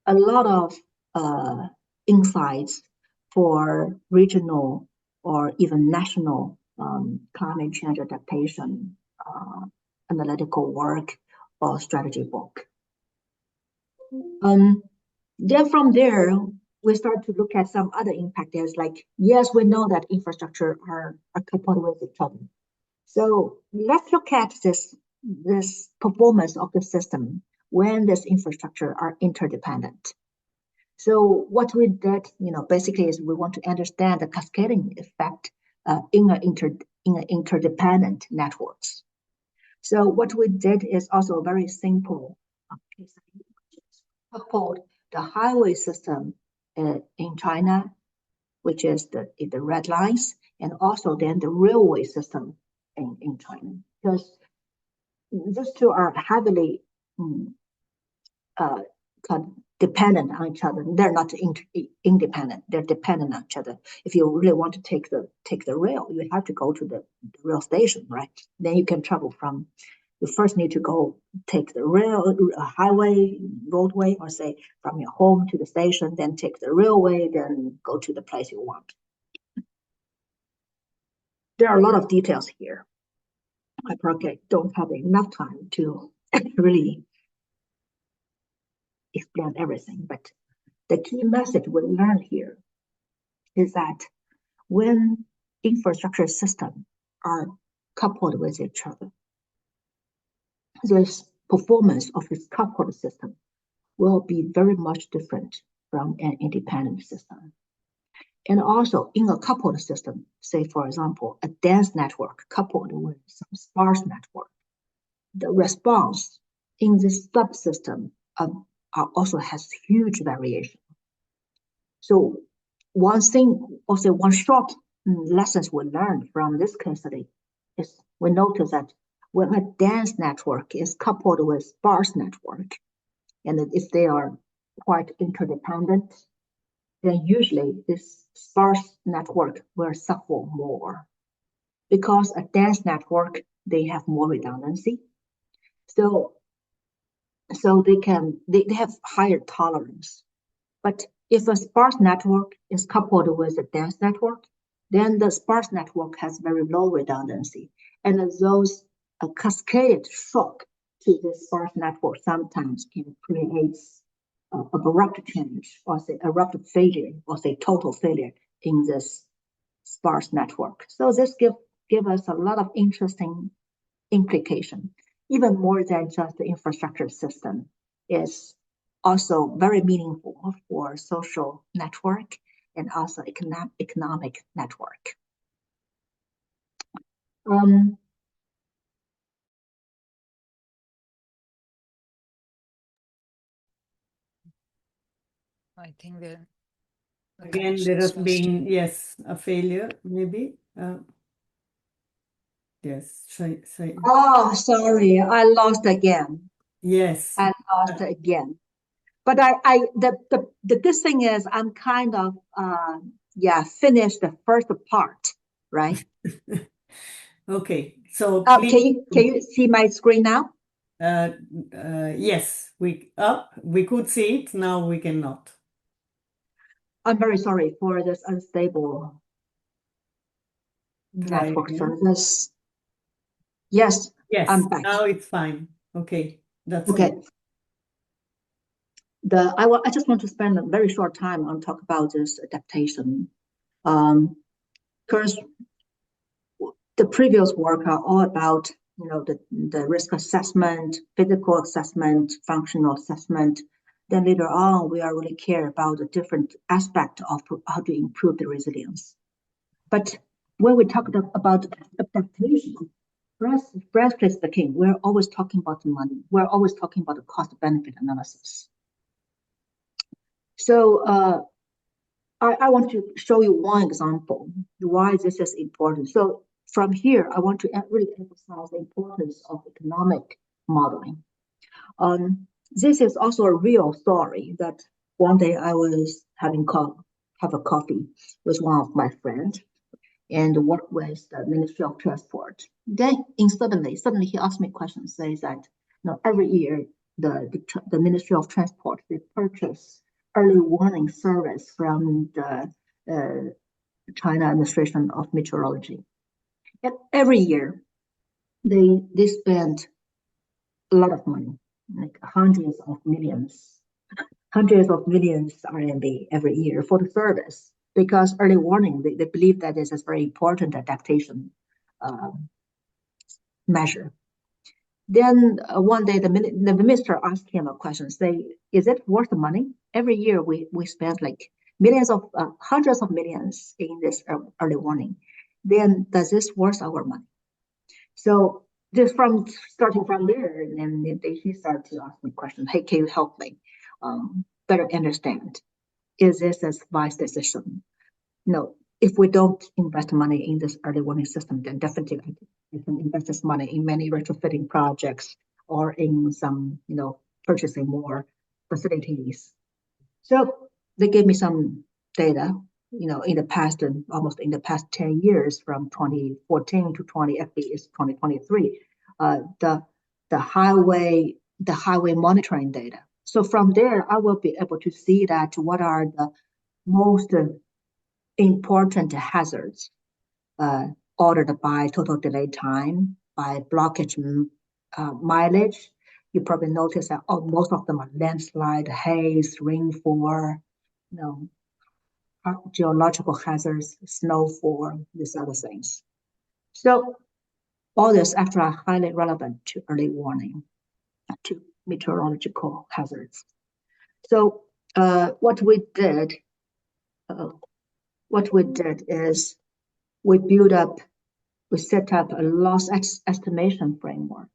a lot of insights for regional or even national climate change adaptation analytical work or strategy work. Then from there, we start to look at some other impact areas, like, yes, we know that infrastructure are coupled with each other. So let's look at this performance of the system when this infrastructure are interdependent. So what we did, basically is we want to understand the cascading effect in interdependent networks. So what we did is also very simple. Coupled the highway system in China, which is the red lines, and also then the railway system in China, because these two are heavily dependent on each other. They're not independent. They're dependent on each other. If you really want to take the rail, you have to go to the rail station, right? Then you can travel from. You first need to go take the roadway, or say from your home to the station, then take the railway, then go to the place you want. There are a lot of details here. I probably don't have enough time to really explain everything, but the key message we learned here is that when infrastructure systems are coupled with each other, the performance of this coupled system will be very much different from an independent system. And also in a coupled system, say for example, a dense network coupled with some sparse network, the response in this subsystem also has huge variation. So one thing, also one short lessons we learned from this case study is we notice that when a dense network is coupled with sparse network, and if they are quite interdependent, then usually this sparse network will suffer more, because a dense network, they have more redundancy. So they have higher tolerance. But if a sparse network is coupled with a dense network, then the sparse network has very low redundancy. And those cascaded shock to the sparse network sometimes can create abrupt change, or say abrupt failure, or say total failure in this sparse network. So this give us a lot of interesting implication. Even more than just the infrastructure system, is also very meaningful for social network and also economic network. I think again, there has been, yes, a failure, maybe. Yes, say. Oh, sorry, I lost again. Yes. and lost again. But the good thing is I'm kind of finished the first part, right? Okay, so Can please, you see my screen now? yes, we could see it, now we cannot. I'm very sorry for this unstable network again. service. Yes, Yes, I'm back. now it's fine. Okay, that's Okay. good. I just want to spend a very short time on talk about this adaptation. Because the previous work are all about the risk assessment, physical assessment, functional assessment. Then later on, we are really care about the different aspect of how to improve the resilience. But when we talk about adaptation, breast is the king. We're always talking about the money. We're always talking about the cost-benefit analysis. So I want to show you one example why this is important. So from here, I want to really emphasize the importance of economic modeling. This is also a real story that one day I was have a coffee with one of my friends and work with the Ministry of Transport. Then suddenly he asked me questions, says that every year the Ministry of Transport, they purchase early warning service from the China Administration of Meteorology. And every year they spend a lot of money, like hundreds of millions RMB every year for the service, because early warning, they believe that this is very important adaptation measure. Then one day the minister asked him a question, say, is it worth the money? Every year we spend like hundreds of millions in this early warning. Then does this worth our money? So just starting from there, and then he started to ask me questions. Hey, can you help me better understand? Is this a wise decision? No, if we don't invest money in this early warning system, then definitely we can invest this money in many retrofitting projects or in some, purchasing more facilities. So they gave me some data, in the past, and almost in the past 10 years, from 2014 to 2023, the highway monitoring data. So from there, I will be able to see that what are the most important hazards ordered by total delay time, by blockage mileage. You probably notice that most of them are landslide, haze, rainfall, geological hazards, snowfall, these other things. So all this actually are highly relevant to early warning, to meteorological hazards. So what we did is we set up a loss estimation framework.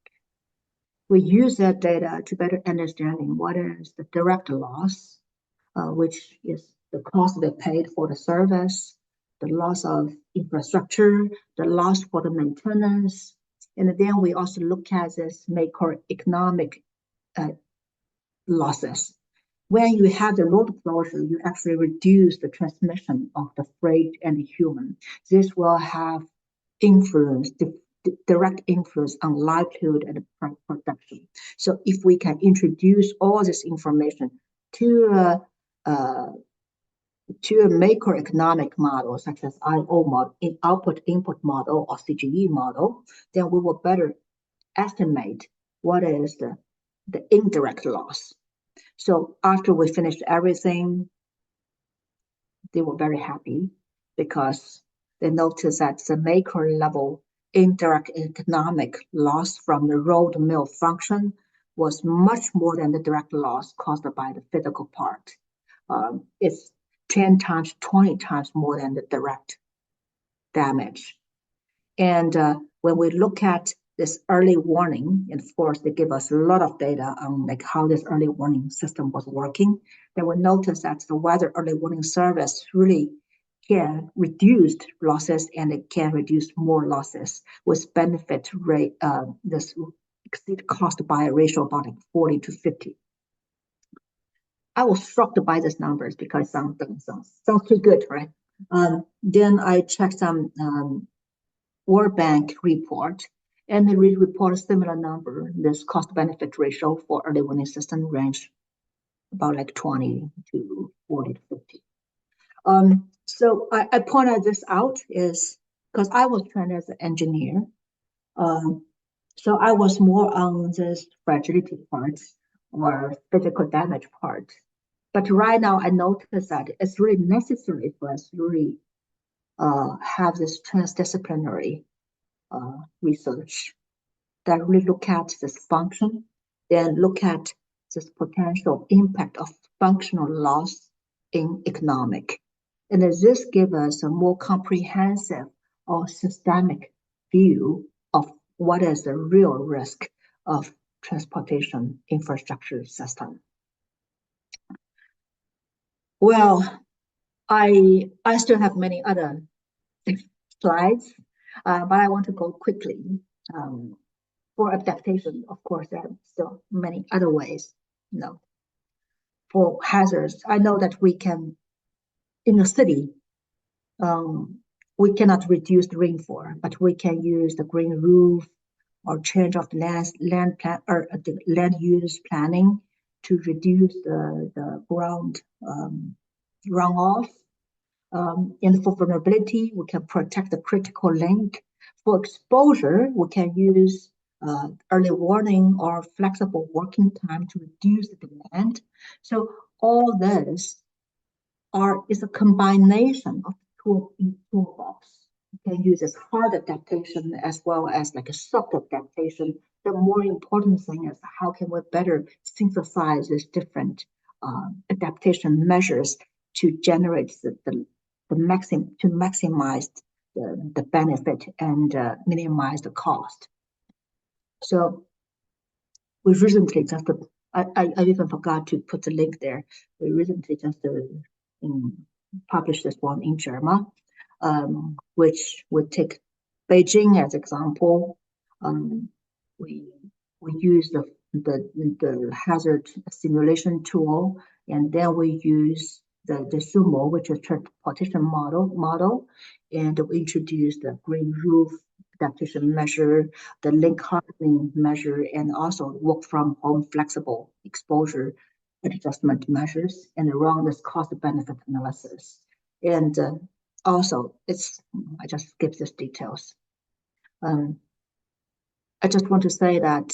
We use that data to better understanding what is the direct loss, which is the cost they paid for the service, the loss of infrastructure, the loss for the maintenance. And then we also look at this macroeconomic losses. When you have the road closure, you actually reduce the transmission of the freight and the human. This will have direct influence on livelihood and production. So if we can introduce all this information to a macroeconomic model, such as IO model, output-input model, or CGE model, then we will better estimate what is the indirect loss. So after we finished everything, they were very happy because they noticed that the macro level indirect economic loss from the road malfunction was much more than the direct loss caused by the physical part. It's 10 times, 20 times more than the direct damage. And when we look at this early warning, and of course, they give us a lot of data on like how this early warning system was working. Then we notice that the weather early warning service really can reduce losses, and it can reduce more losses with benefit rate, this exceed cost by a ratio about like 40 to 50. I was shocked by these numbers because sounds too good, right? Then I checked some World Bank report, and they report a similar number. This cost-benefit ratio for early warning system range about like 20 to 40 to 50. So I pointed this out is because I was trained as an engineer. So I was more on this fragility part or physical damage part. But right now I notice that it's really necessary for us to really have this transdisciplinary research that really look at this function, then look at this potential impact of functional loss in economic. And this gives us a more comprehensive or systemic view of what is the real risk of transportation infrastructure system. Well, I still have many other slides, but I want to go quickly. For adaptation, of course, there are still many other ways, for hazards. I know that we can, in the city, we cannot reduce the rainfall, but we can use the green roof or change of land plan or the land use planning to reduce the ground runoff. And for vulnerability, we can protect the critical link. For exposure, we can use early warning or flexible working time to reduce the demand. So all this is a combination of toolbox. You can use this hard adaptation as well as like a soft adaptation. The more important thing is how can we better synthesize these different adaptation measures to generate the maximize the benefit and minimize the cost. So we recently just, I even forgot to put the link there. We recently just published this one in JERMA, which would take Beijing as example. We use the hazard simulation tool, and then we use the SUMO, which is transportation model, and we introduce the green roof adaptation measure, the link hardening measure, and also work from home flexible exposure adjustment measures, and run this cost benefit analysis. And also, I just skip these details. I just want to say that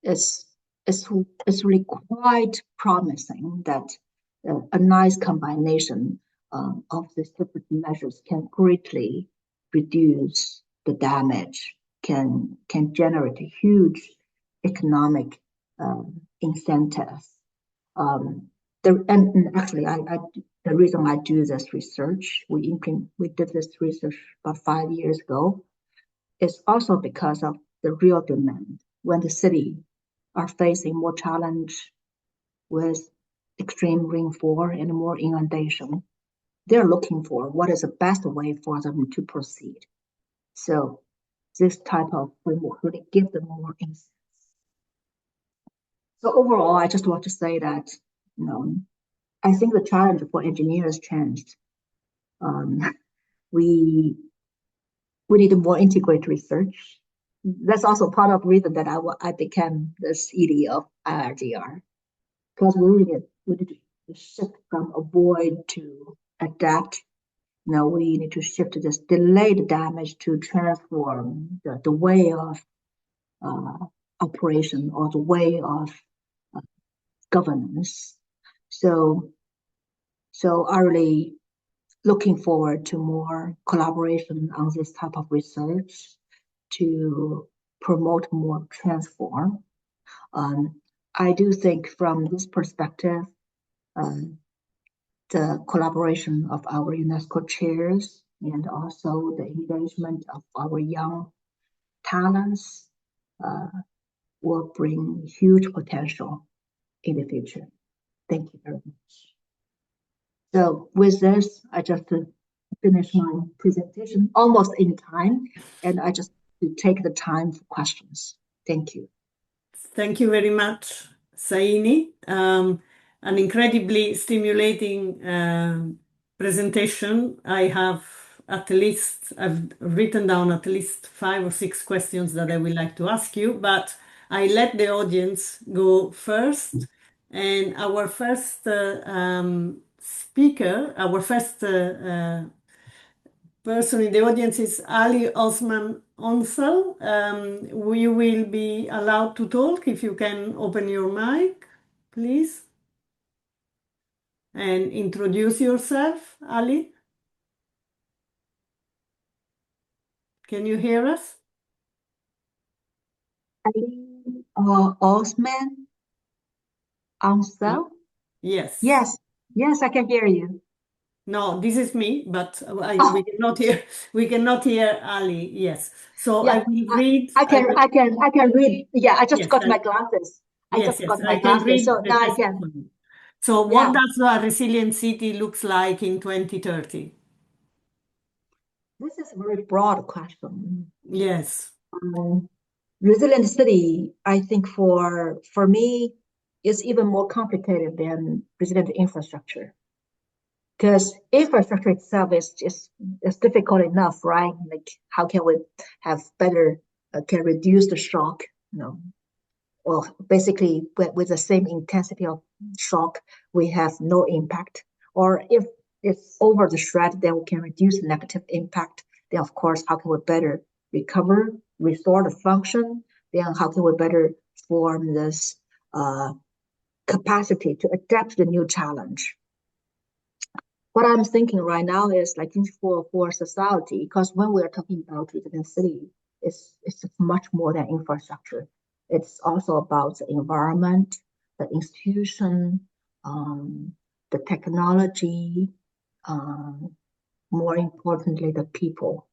it's really quite promising that a nice combination of these different measures can greatly reduce the damage, can generate a huge economic incentives. And actually, the reason I do this research, we did this research about 5 years ago, is also because of the real demand. When the city are facing more challenge with extreme rainfall and more inundation, they're looking for what is the best way for them to proceed. So this type of framework really gives them more insights. So overall, I just want to say that, I think the challenge for engineers changed. We need more integrated research. That's also part of the reason that I became the ED of IRGR, because we need to shift from avoid to adapt. Now we need to shift to this delayed damage to transform the way of operation or the way of governance. So I really looking forward to more collaboration on this type of research to promote more transform. I do think from this perspective, the collaboration of our UNESCO chairs and also the engagement of our young talents will bring huge potential in the future. Thank you very much. So with this, I just finish my presentation almost in time, and I just take the time for questions. Thank you. Thank you very much, Saini. An incredibly stimulating presentation. I've written down at least 5 or 6 questions that I would like to ask you, but I let the audience go first. And our first speaker, our first person in the audience is Ali Osman Onsal. We will be allowed to talk if you can open your mic, please. And introduce yourself, Ali. Can you hear us? Ali Osman Onsal? Yes. Yes, I can hear you. No, this is me, but we cannot hear Ali. Yes. So Yeah, I will read. I can read. Yeah, I just Yes, got my glasses. I just got my I can glasses, read so the now I text can. for you. So what does a resilient city looks like in 2030? This is a very broad question. Yes. Resilient city, I think for me, is even more complicated than resilient infrastructure. Because infrastructure itself is difficult enough, right? Like how can we have better, can reduce the shock, well, basically with the same intensity of shock, we have no impact. Or if it's over the threat, then we can reduce the negative impact. Then of course, how can we better recover, restore the function? Then how can we better form this capacity to adapt to the new challenge? What I'm thinking right now is like for society, because when we're talking about resilient city, it's much more than infrastructure. It's also about the environment, the institution, the technology, more importantly, the people.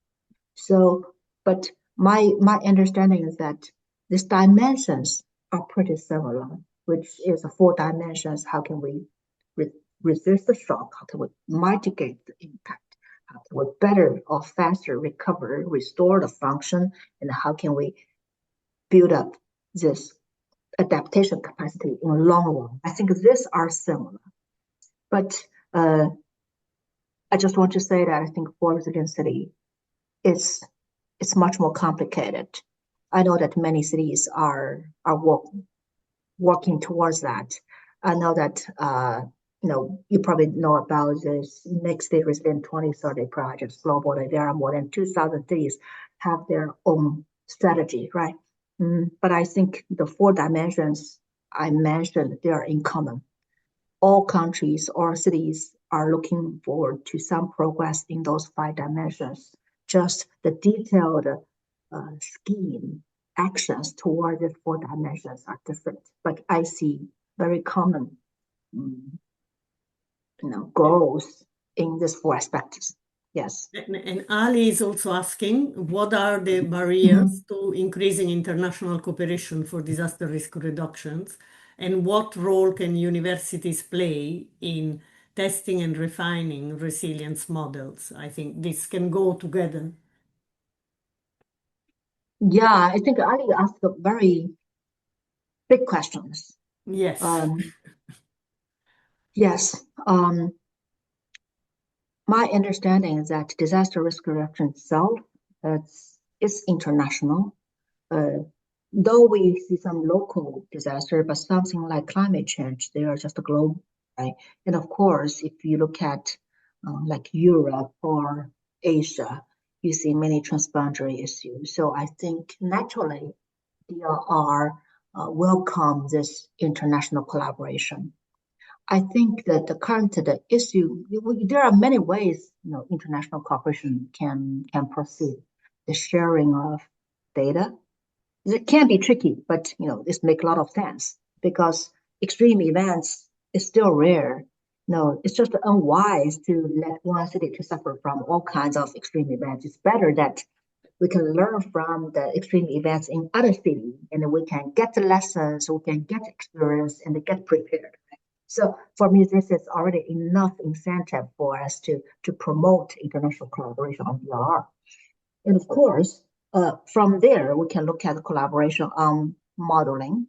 So, but my understanding is that these dimensions are pretty similar, which is the 4 dimensions. How can we resist the shock? How can we mitigate the impact? How can we better or faster recover, restore the function? And how can we build up this adaptation capacity in the long run? I think these are similar. But I just want to say that I think for resilient city, it's much more complicated. I know that many cities are working towards that. I know that you probably know about this Next Day Resilient 2030 projects globally. There are more than 2,000 cities have their own strategy, right? But I think the 4 dimensions I mentioned, they are in common. All countries or cities are looking forward to some progress in those 5 dimensions. Just the detailed scheme actions toward the 4 dimensions are different, but I see very common goals in these 4 aspects. Yes. And Ali is also asking, what are the barriers to increasing international cooperation for disaster risk reductions? And what role can universities play in testing and refining resilience models? I think this can go together. Yeah, I think Ali asked very big questions. Yes. Yes. My understanding is that disaster risk reduction itself is international. Though we see some local disaster, but something like climate change, they are just global, right? And of course, if you look at like Europe or Asia, you see many transboundary issues. So I think naturally, DRR welcome this international collaboration. I think that the current issue, there are many ways international cooperation can proceed. The sharing of data, it can be tricky, but this makes a lot of sense because extreme events is still rare. No, it's just unwise to let one city to suffer from all kinds of extreme events. It's better that we can learn from the extreme events in other cities, and we can get the lessons, we can get experience, and get prepared. So for me, this is already enough incentive for us to promote international collaboration on DRR. And of course, from there, we can look at collaboration on modeling,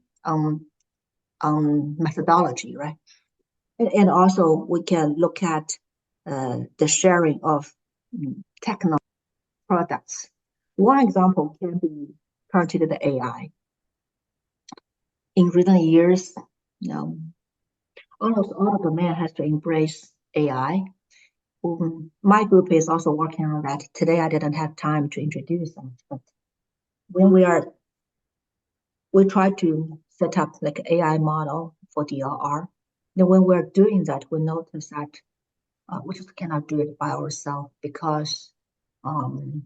methodology, right? And also we can look at the sharing of technology products. One example can be targeted AI. In recent years, almost all of the domain has to embrace AI. My group is also working on that. Today I didn't have time to introduce them, but when we try to set up like AI model for DLR. Then when we're doing that, we notice that we just cannot do it by ourselves because the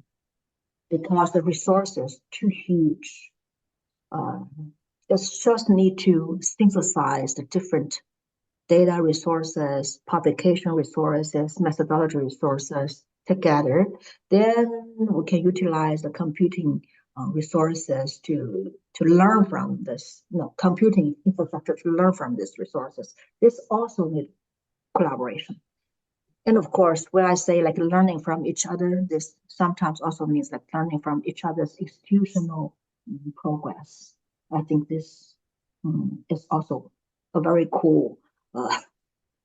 resources too huge. It's just need to synthesize the different data resources, publication resources, methodology resources together. Then we can utilize the computing resources to learn from this, computing infrastructure to learn from these resources. This also needs collaboration. And of course, when I say like learning from each other, this sometimes also means like learning from each other's institutional progress. I think this is also a very cool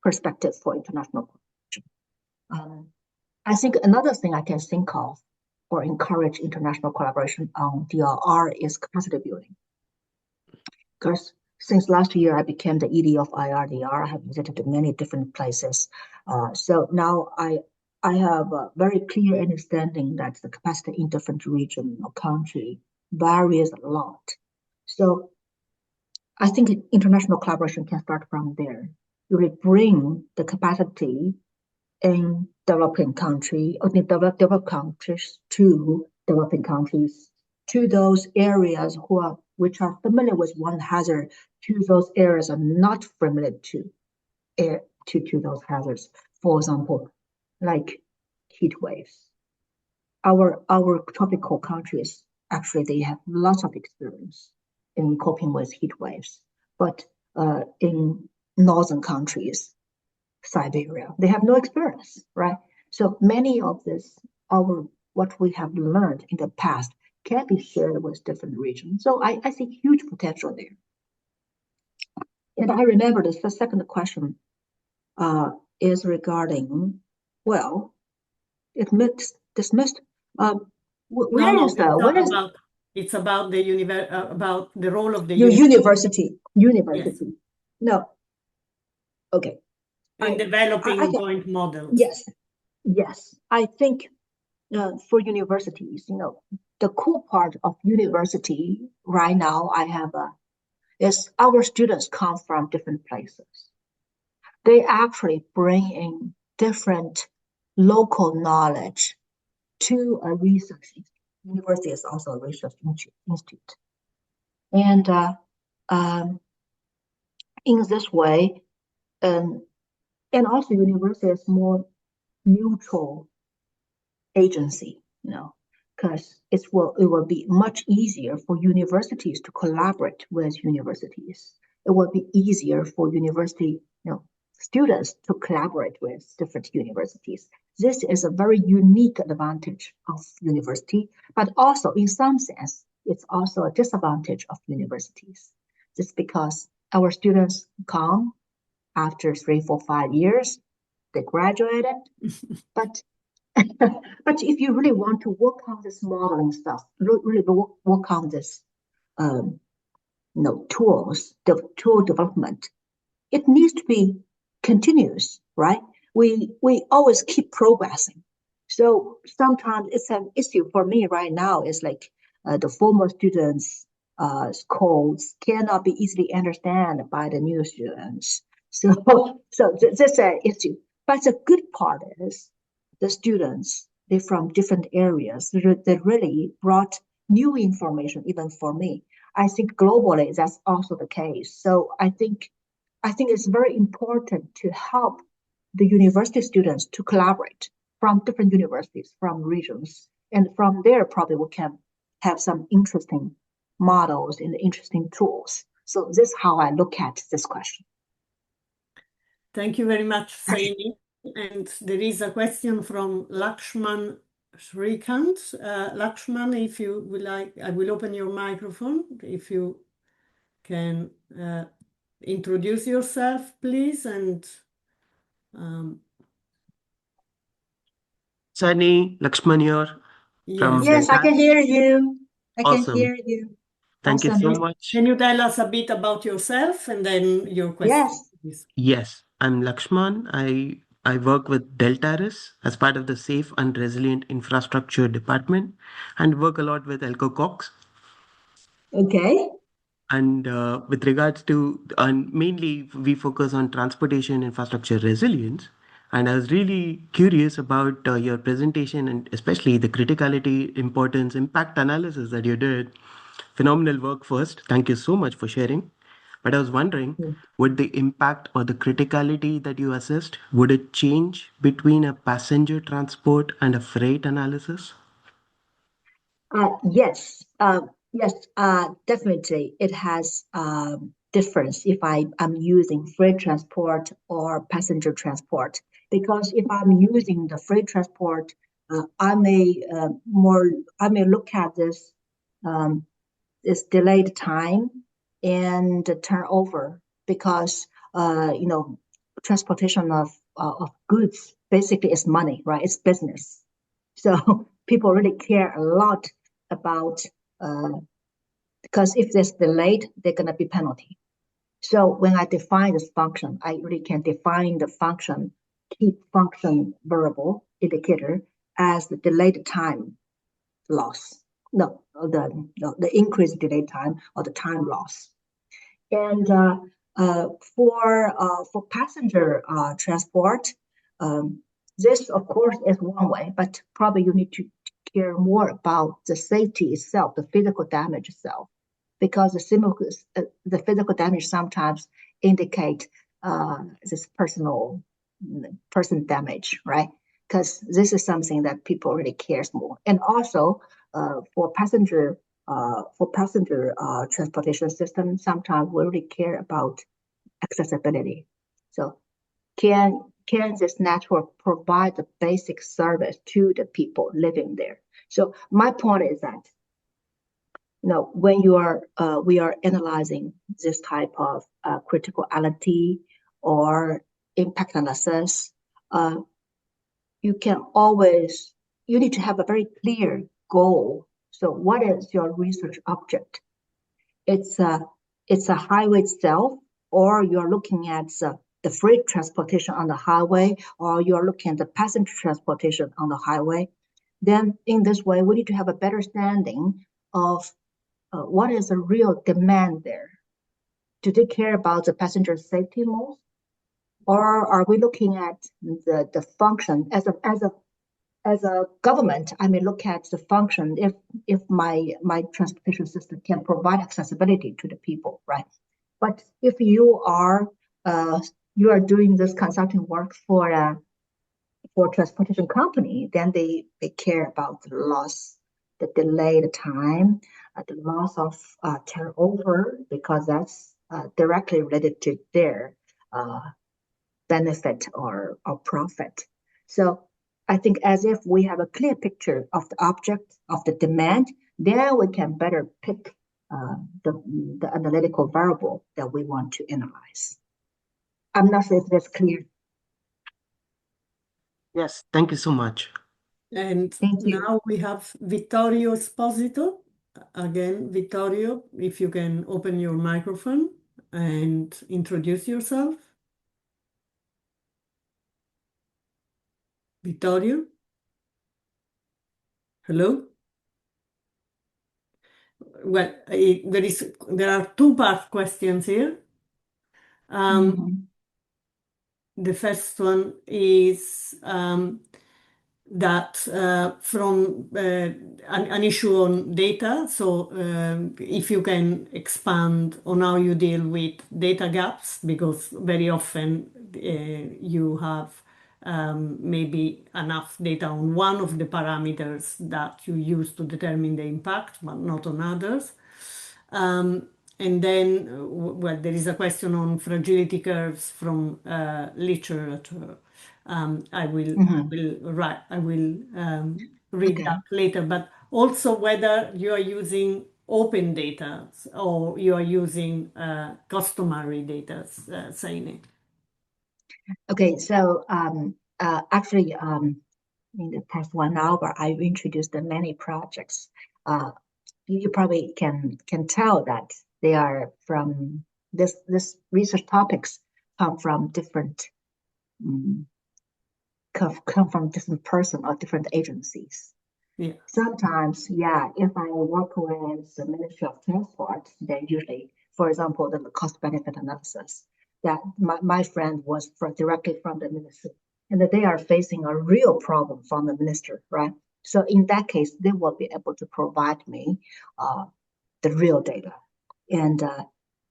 perspective for international collaboration. I think another thing I can think of or encourage international collaboration on DLR is capacity building. Because since last year, I became the ED of IRDR. I have visited many different places. So now I have a very clear understanding that the capacity in different region or country varies a lot. So I think international collaboration can start from there. You bring the capacity in developing country or developed countries to developing countries, to those areas which are familiar with one hazard, to those areas are not familiar to those hazards. For example, like heat waves. Our tropical countries, actually, they have lots of experience in coping with heat waves. But in northern countries, Siberia, they have no experience, right? So many of this, what we have learned in the past can be shared with different regions. So I see huge potential there. And I remember the second question is regarding, well, it dismissed. It's about the role of the university. Yes. No. Okay. In developing joint models. Yes. I think for universities, the cool part of university right now is our students come from different places. They actually bring in different local knowledge to a research institute. University is also a research institute. And in this way, and also university is more neutral agency, because it will be much easier for universities to collaborate with universities. It will be easier for university, students to collaborate with different universities. This is a very unique advantage of university, but also in some sense, it's also a disadvantage of universities. Just because our students come after 3, 4, 5 years, they graduated, but if you really want to work on this modeling stuff, really work on this, tool development, it needs to be continuous, right? We always keep progressing. So sometimes it's an issue for me right now. Is like the former students' codes cannot be easily understood by the new students. So that's an issue. But the good part is the students, they're from different areas. They really brought new information, even for me. I think globally that's also the case. So I think it's very important to help the university students to collaborate from different universities, from regions. And from there, probably we can have some interesting models and interesting tools. So this is how I look at this question. Thank you very much, Saini. And there is a question from Lakshman Shrikant. Lakshman, if you would like, I will open your microphone if you can introduce yourself, please, and Sunny, Lakshman here from yes. Yes, I can Delta. hear you. I can Awesome. hear you. Thank you Awesome. so Yes. much. Can you tell us a bit about yourself and then your question, Yes. please? Yes, I'm Lakshman. I work with Deltaris as part of the Safe and Resilient Infrastructure Department and work a lot with Elco Cox. Okay. And with regards to, and mainly we focus on transportation infrastructure resilience. And I was really curious about your presentation and especially the criticality, importance, impact analysis that you did. Phenomenal work first. Thank you so much for sharing. But I was wondering, would the impact or the criticality that you assessed, would it change between a passenger transport and a freight analysis? Yes. Yes. Definitely. It has difference if I'm using freight transport or passenger transport. Because if I'm using the freight transport, I may look at um, this delayed time and the turnover because transportation of goods basically is money, right? It's business. So people really care a lot about because if there's delayed, there's gonna be penalty. So when I define this function, I really can define the function, key function variable indicator as the delayed time loss. No, the increased delay time or the time loss. And for passenger transport, this of course is one way, but probably you need to care more about the safety itself, the physical damage itself, because the physical damage sometimes indicate this person damage, right? Because this is something that people really cares more. And also for passenger transportation system, sometimes we really care about accessibility. So can this network provide the basic service to the people living there? So my point is that when we are analyzing this type of criticality or impact analysis, you need to have a very clear goal. So what is your research object? It's a highway itself, or you're looking at the freight transportation on the highway, or you're looking at the passenger transportation on the highway. Then in this way, we need to have a better understanding of what is the real demand there. Do they care about the passenger safety most? Or are we looking at the function as a government? I may look at the function if my transportation system can provide accessibility to the people, right? But if you are doing this consulting work for a transportation company, then they care about the loss, the delayed time, the loss of turnover, because that's directly related to their benefit or profit. So I think as if we have a clear picture of the object, of the demand, then we can better pick the analytical variable that we want to analyze. I'm not sure if that's clear. Yes, thank you so much. And Thank you. now we have Vittorio Esposito. Again, Vittorio, if you can open your microphone and introduce yourself. Vittorio? Hello? Well, there are two-part questions here. The first one is that from an issue on data. So if you can expand on how you deal with data gaps, because very often you have maybe enough data on one of the parameters that you use to determine the impact, but not on others. And then, well, there is a question on fragility curves from literature. I will read Okay. that later, but also whether you are using open data, or you are using customary data, Saine? Okay, so actually, in the past 1 hour, I've introduced many projects. You probably can tell that they are from this research topics come from different come from different person or different agencies. Yeah. Sometimes, yeah, if I work with the Ministry of Transport, then usually, for example, the cost benefit analysis, that my friend was directly from the ministry, and that they are facing a real problem from the minister, right? So in that case, they will be able to provide me the real data, and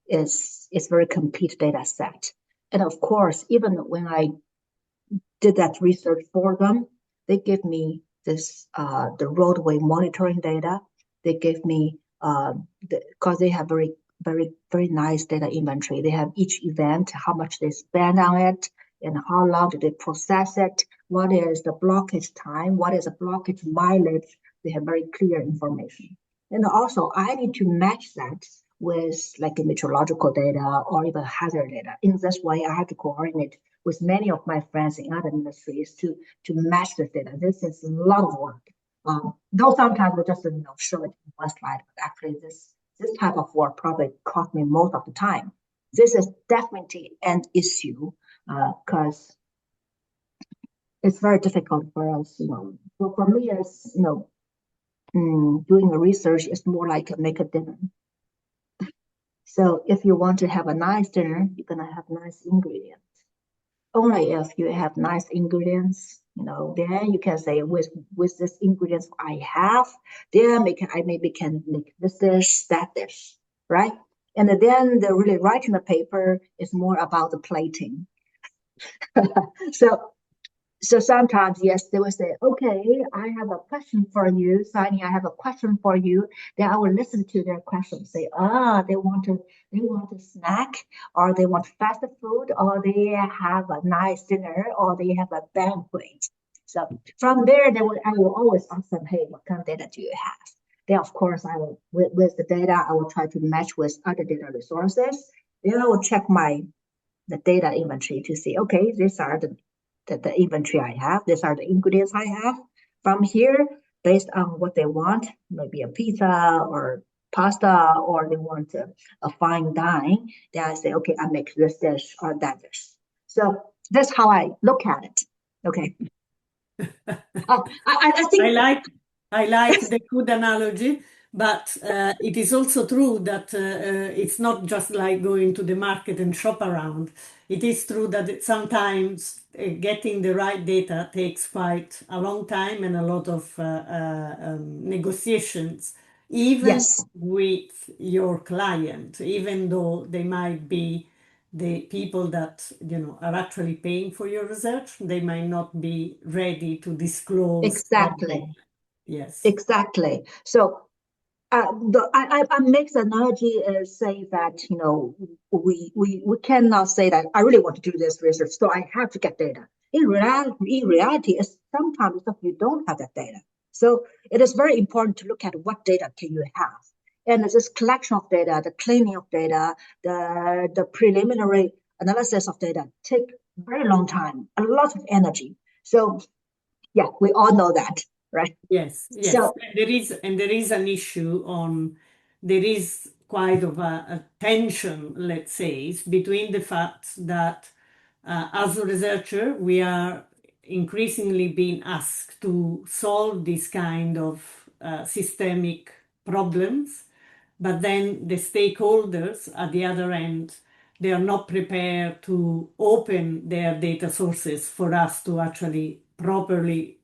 it's very complete data set. And of course, even when I did that research for them, they give me this the roadway monitoring data. They give me because they have very nice data inventory. They have each event, how much they spend on it, and how long do they process it. What is the blockage time? What is the blockage mileage? They have very clear information. And also, I need to match that with like meteorological data or even hazard data. In this way, I have to coordinate with many of my friends in other ministries to match the data. This is a lot of work. Though sometimes we just show it in one slide, but actually this type of work probably cost me most of the time. This is definitely an issue because it's very difficult for us. For me, as doing the research is more like make a dinner. So if you want to have a nice dinner, you're gonna have nice ingredients. Only if you have nice ingredients, then you can say with this ingredients I have, then I maybe can make this dish, that dish, right? And then the really writing the paper is more about the plating. So sometimes, yes, they will say, okay, I have a question for you, Sunny, I have a question for you. Then I will listen to their questions, say, they want a snack, or they want fast food, or they have a nice dinner, or they have a banquet. So from there, I will always ask them, hey, what kind of data do you have? Then, of course, I will, with the data, I will try to match with other data resources. Then I will check the data inventory to see, okay, these are the inventory I have. These are the ingredients I have. From here, based on what they want, maybe a pizza or pasta, or they want a fine dine, then I say, okay, I make this dish or that dish. So that's how I look at it. Okay. I think I like the food analogy, but it is also true that it's not just like going to the market and shop around. It is true that sometimes getting the right data takes quite a long time and a lot of negotiations, even yes, with your client, even though they might be the people that are actually paying for your research, they might not be ready to disclose. exactly. Yes. Exactly. So I make the analogy say that we cannot say that I really want to do this research, so I have to get data. In reality, it's sometimes you don't have that data. So it is very important to look at what data can you have, and this collection of data, the cleaning of data, the preliminary analysis of data take very long time, a lot of energy. So yeah, we all know that, right? Yes. So There is an issue there is quite of a tension, let's say, between the fact that as a researcher, we are increasingly being asked to solve this kind of systemic problems, but then the stakeholders at the other end, they are not prepared to open their data sources for us to actually properly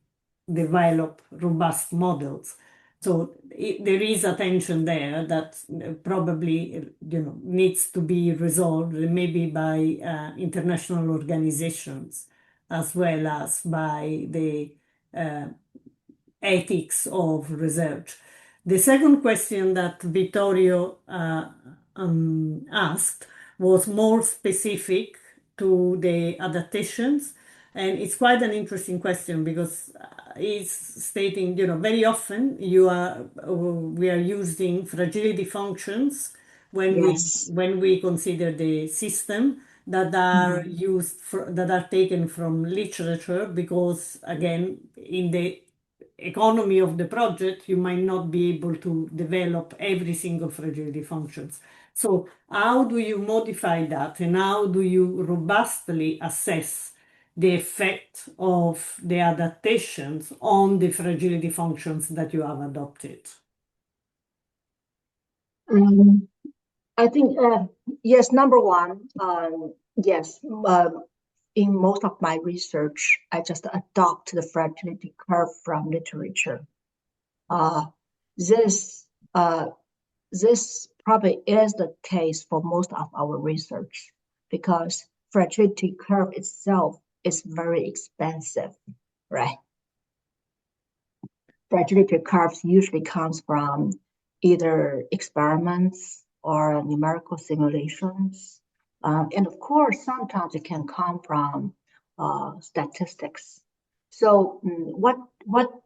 develop robust models. So there is a tension there that probably needs to be resolved, maybe by international organizations as well as by the ethics of research. The second question that Vittorio asked was more specific to the adaptations. And it's quite an interesting question because it's stating, very often we are using fragility functions Yes. when we consider the system that are that are taken from literature, because again, in the economy of the project, you might not be able to develop every single fragility functions. So how do you modify that, and how do you robustly assess the effect of the adaptations on the fragility functions that you have adopted? I think, yes, number one, yes, in most of my research, I just adopt the fragility curve from literature. This probably is the case for most of our research, because fragility curve itself is very expensive, right? Fragility curves usually comes from either experiments or numerical simulations. And of course, sometimes it can come from statistics. So what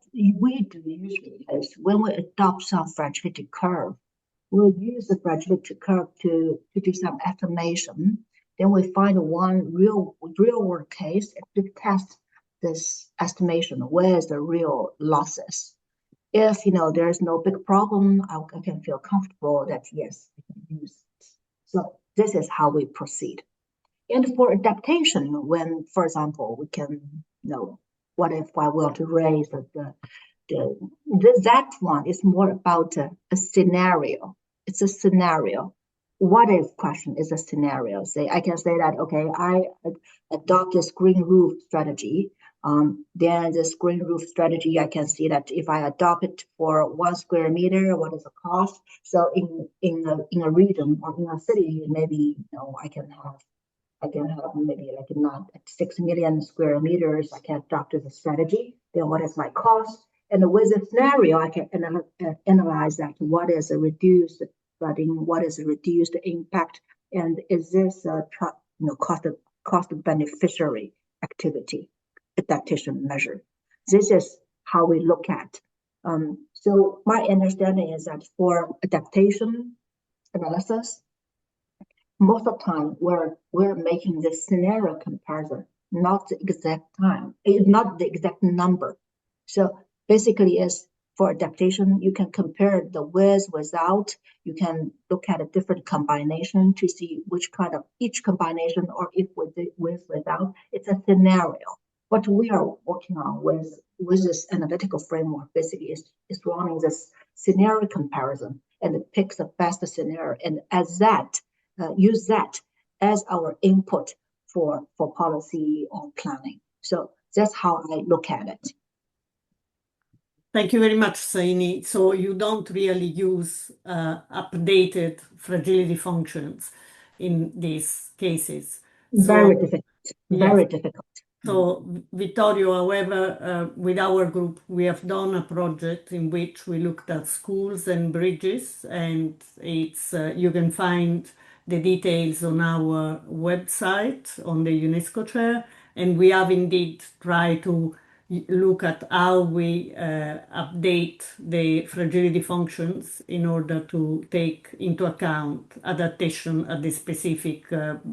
we do usually is, when we adopt some fragility curve, we'll use the fragility curve to do some estimation. Then we find one real world case and to test this estimation. Where is the real losses? If there's no big problem, I can feel comfortable that yes, we can use it. So this is how we proceed. And for adaptation, when, for example, we can what if I want to raise that one is more about a scenario. It's a scenario. What if question is a scenario. I can say that, okay, I adopt this green roof strategy. Then this green roof strategy, I can see that if I adopt it for 1 square meter, what is the cost? So in a region or in a city, maybe I can have maybe like not 6 million square meters. I can adopt the strategy. Then what is my cost? And with the scenario, I can analyze that. What is a reduced flooding? What is a reduced impact? And is this a cost beneficiary activity adaptation measure? This is how we look at. So my understanding is that for adaptation analysis, most of the time we're making the scenario comparison, not the exact time, not the exact number. So basically, is for adaptation, you can compare the with, without. You can look at a different combination to see which kind of each combination, or if with, without. It's a scenario. What we are working on with this analytical framework basically is running this scenario comparison, and it picks the best scenario, and as that use that as our input for policy or planning. So that's how I look at it. Thank you very much, Saini. So you don't really use updated fragility functions in these cases. Very difficult. Very difficult. So Vittorio, however, with our group, we have done a project in which we looked at schools and bridges, and it's you can find the details on our website on the UNESCO chair, and we have indeed tried to look at how we update the fragility functions in order to take into account adaptation at the specific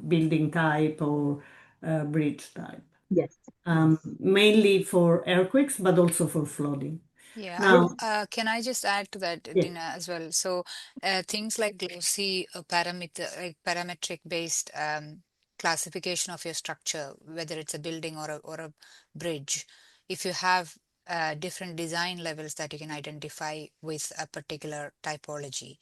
building type or bridge type. Yes. Mainly for earthquakes, but also for flooding. Yeah. Now, can I just add to that, yes. Dina, as well? So things like glossy parametric based classification of your structure, whether it's a building or a bridge, if you have different design levels that you can identify with a particular typology,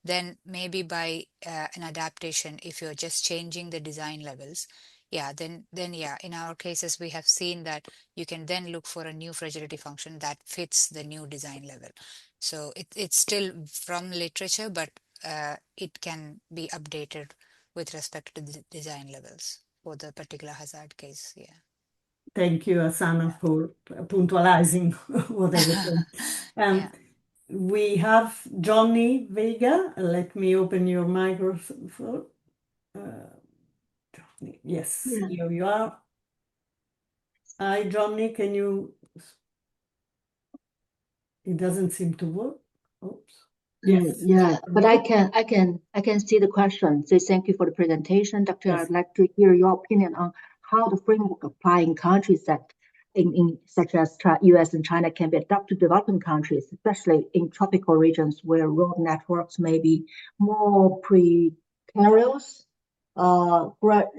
then maybe by an adaptation, if you're just changing the design levels, yeah, then yeah, in our cases, we have seen that you can then look for a new fragility function that fits the new design level. So it's still from literature, but it can be updated with respect to the design levels for the particular hazard case. Yeah. Thank you, Asana, for puntualizing what I was saying. Yeah. We have Johnny Vega. Let me open your microphone. Yes, Yeah. here you are. Hi, Johnny, can you? It doesn't seem to work. Oops. Yes. Yeah, but I can see the question. So thank you for the presentation, Dr. Yes. I'd like to hear your opinion on how the framework apply in countries that in such as US and China can be adapted to developing countries, especially in tropical regions where road networks may be more precarious,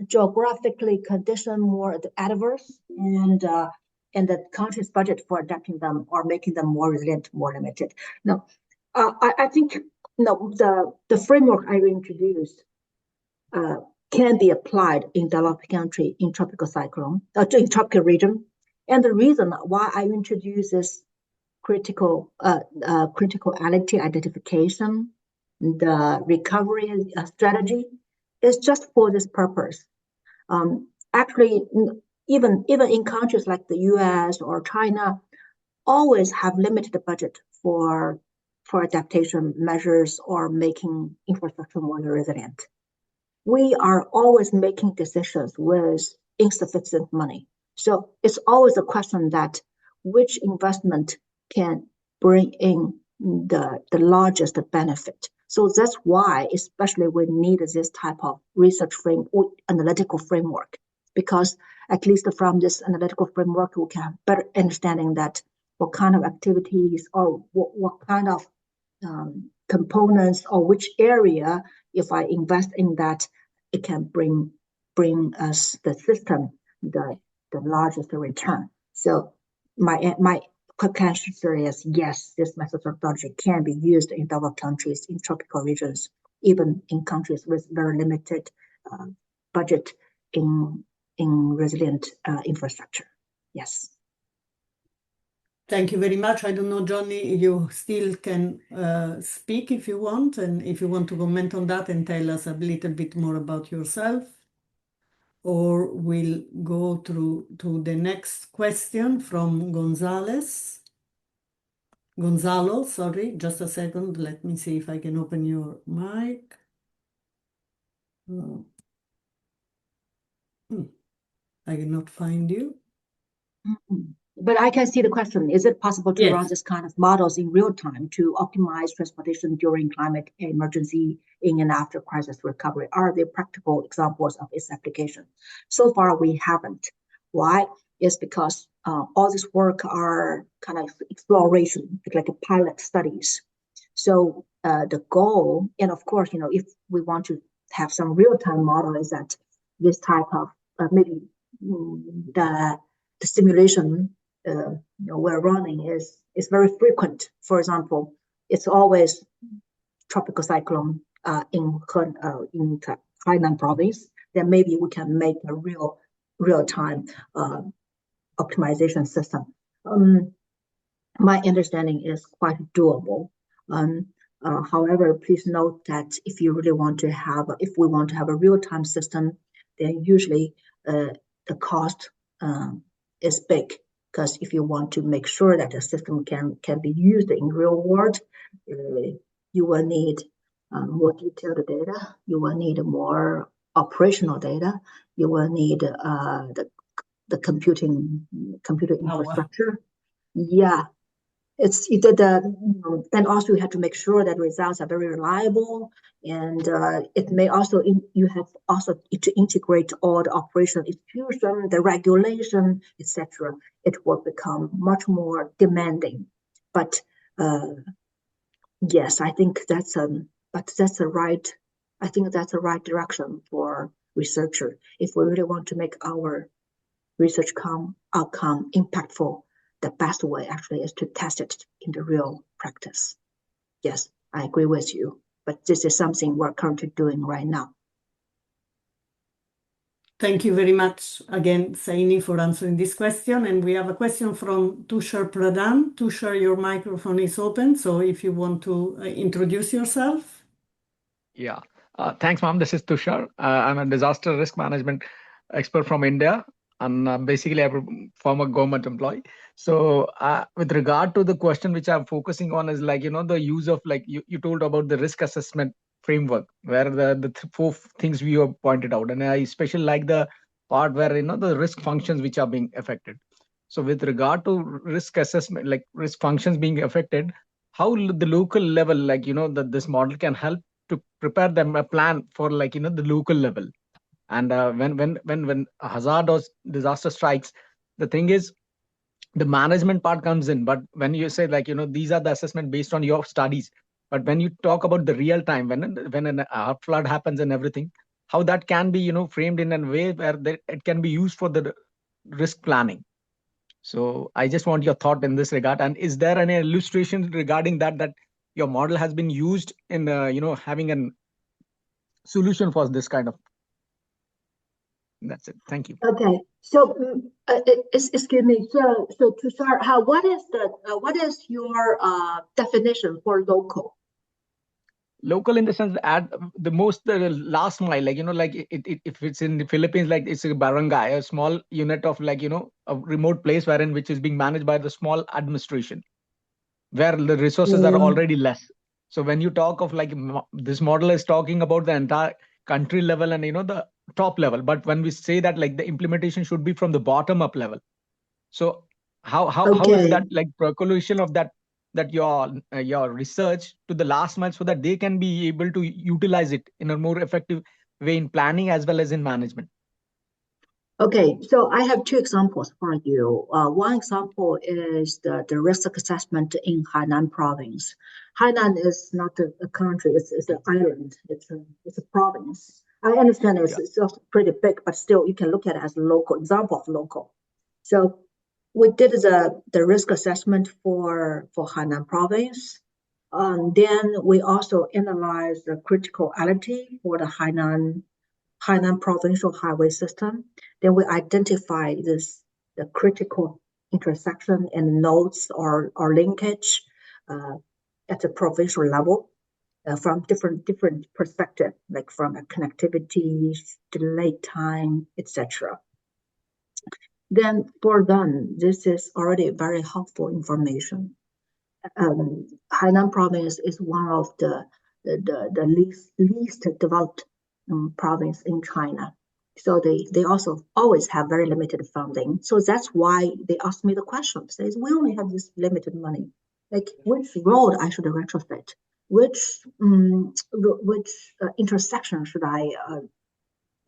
geographically conditioned more adverse, and the country's budget for adapting them or making them more resilient more limited. Now, I think the framework I introduced can be applied in developing country in tropical in tropical region, and the reason why I introduce this criticality identification, the recovery strategy, is just for this purpose. Actually, even in countries like the U.S. or China, always have limited budget for adaptation measures or making infrastructure more resilient. We are always making decisions with insufficient money. So it's always a question that which investment can bring in the largest benefit. So that's why, especially we need this type of analytical framework, because at least from this analytical framework, we can have better understanding that what kind of activities or what kind of components or which area, if I invest in that, it can bring us the system the largest return. So my quick answer is yes, this methodology can be used in developed countries, in tropical regions, even in countries with very limited budget in resilient infrastructure. Yes. Thank you very much. I don't know, Johnny, you still can speak if you want, and if you want to comment on that and tell us a little bit more about yourself, or we'll go through to the next question from Gonzalo, sorry, just a second. Let me see if I can open your mic. I cannot find you. But I can see the question. Is it possible to Yes. run this kind of models in real time to optimize transportation during climate emergency in and after crisis recovery? Are there practical examples of its application? So far, we haven't. Why? It's because all this work are kind of exploration, like a pilot studies. So the goal, and of course, if we want to have some real-time model, is that this type of maybe the simulation we're running is very frequent. For example, it's always tropical cyclone in Hainan province. Then maybe we can make a real-time optimization system. My understanding is quite doable. However, please note that if we want to have a real-time system, then usually the cost is big, because if you want to make sure that the system can be used in real world, you will need more detailed data. You will need more operational data. You will need the computer infrastructure. Yeah. It's and also you have to make sure that results are very reliable, and it may also you have also to integrate all the operational execution, the regulation, etc. It will become much more demanding. But yes, I think that's the right direction for researcher if we really want to make our research outcome impactful. The best way actually is to test it in the real practice. Yes, I agree with you, but this is something we're currently doing right now. Thank you very much again, Saini, for answering this question. And we have a question from Tushar Pradhan. Tushar, your microphone is open, so if you want to introduce yourself. Yeah, thanks, ma'am. This is Tushar. I'm a disaster risk management expert from India, and basically I'm a former government employee. So with regard to the question which I'm focusing on is the use of you told about the risk assessment framework, where the four things we have pointed out, and I especially like the part where the risk functions which are being affected. So with regard to risk assessment, like risk functions being affected, how the local level, like, that this model can help to prepare them a plan for, like, the local level. And when a hazard or disaster strikes, the thing is, the management part comes in. But when you say, like, these are the assessment based on your studies, but when you talk about the real time, when an flood happens and everything, how that can be, framed in a way where it can be used for the risk planning. So I just want your thought in this regard. And is there any illustration regarding that your model has been used in, having a solution for this kind of? That's it. Thank you. Okay, so excuse me. So to start, what is your definition for local? Local in the sense that the last mile, like, if it's in the Philippines, like it's a barangay, a small unit of, like, a remote place which is being managed by the small administration, where the resources are already less. So when you talk of, like, this model is talking about the entire country level and, the top level, but when we say that, like, the implementation should be from the bottom up level. So how is that, like, percolation of that your research to the last mile, so that they can be able to utilize it in a more effective way in planning as well as in management? Okay, so I have two examples for you. One example is the risk assessment in Hainan province. Hainan is not a country; it's an island. It's a province. I understand it's also pretty big, but still, you can look at it as a local example of local. So we did the risk assessment for Hainan province. Then we also analyzed the criticality for the Hainan provincial highway system. Then we identify the critical intersection and nodes or linkage at the provincial level from different perspective, like from a connectivity, delay time, etc. Then for them, this is already very helpful information. Hainan province is one of the least developed province in China. So they also always have very limited funding. So that's why they asked me the question. Says, we only have this limited money. Like, which road I should retrofit? Which intersection should I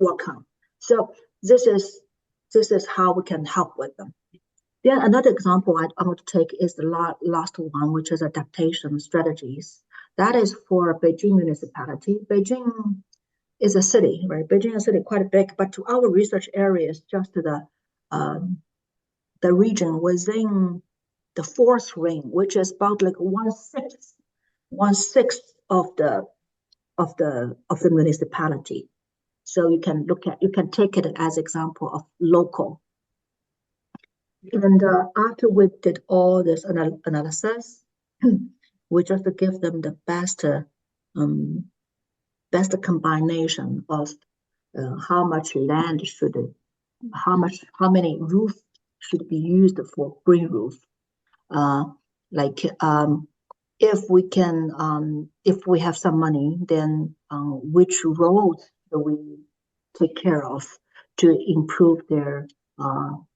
work on? So this is how we can help with them. Then another example I want to take is the last one, which is adaptation strategies. That is for Beijing municipality. Beijing is a city, right? Beijing is a city quite big, but to our research area is just the region within the fourth ring, which is about like 1/6 of the municipality. So you can take it as example of local. And after we did all this analysis, we just give them the best combination of how much land how many roofs should be used for green roof. If we have some money, then which roads do we take care of to improve their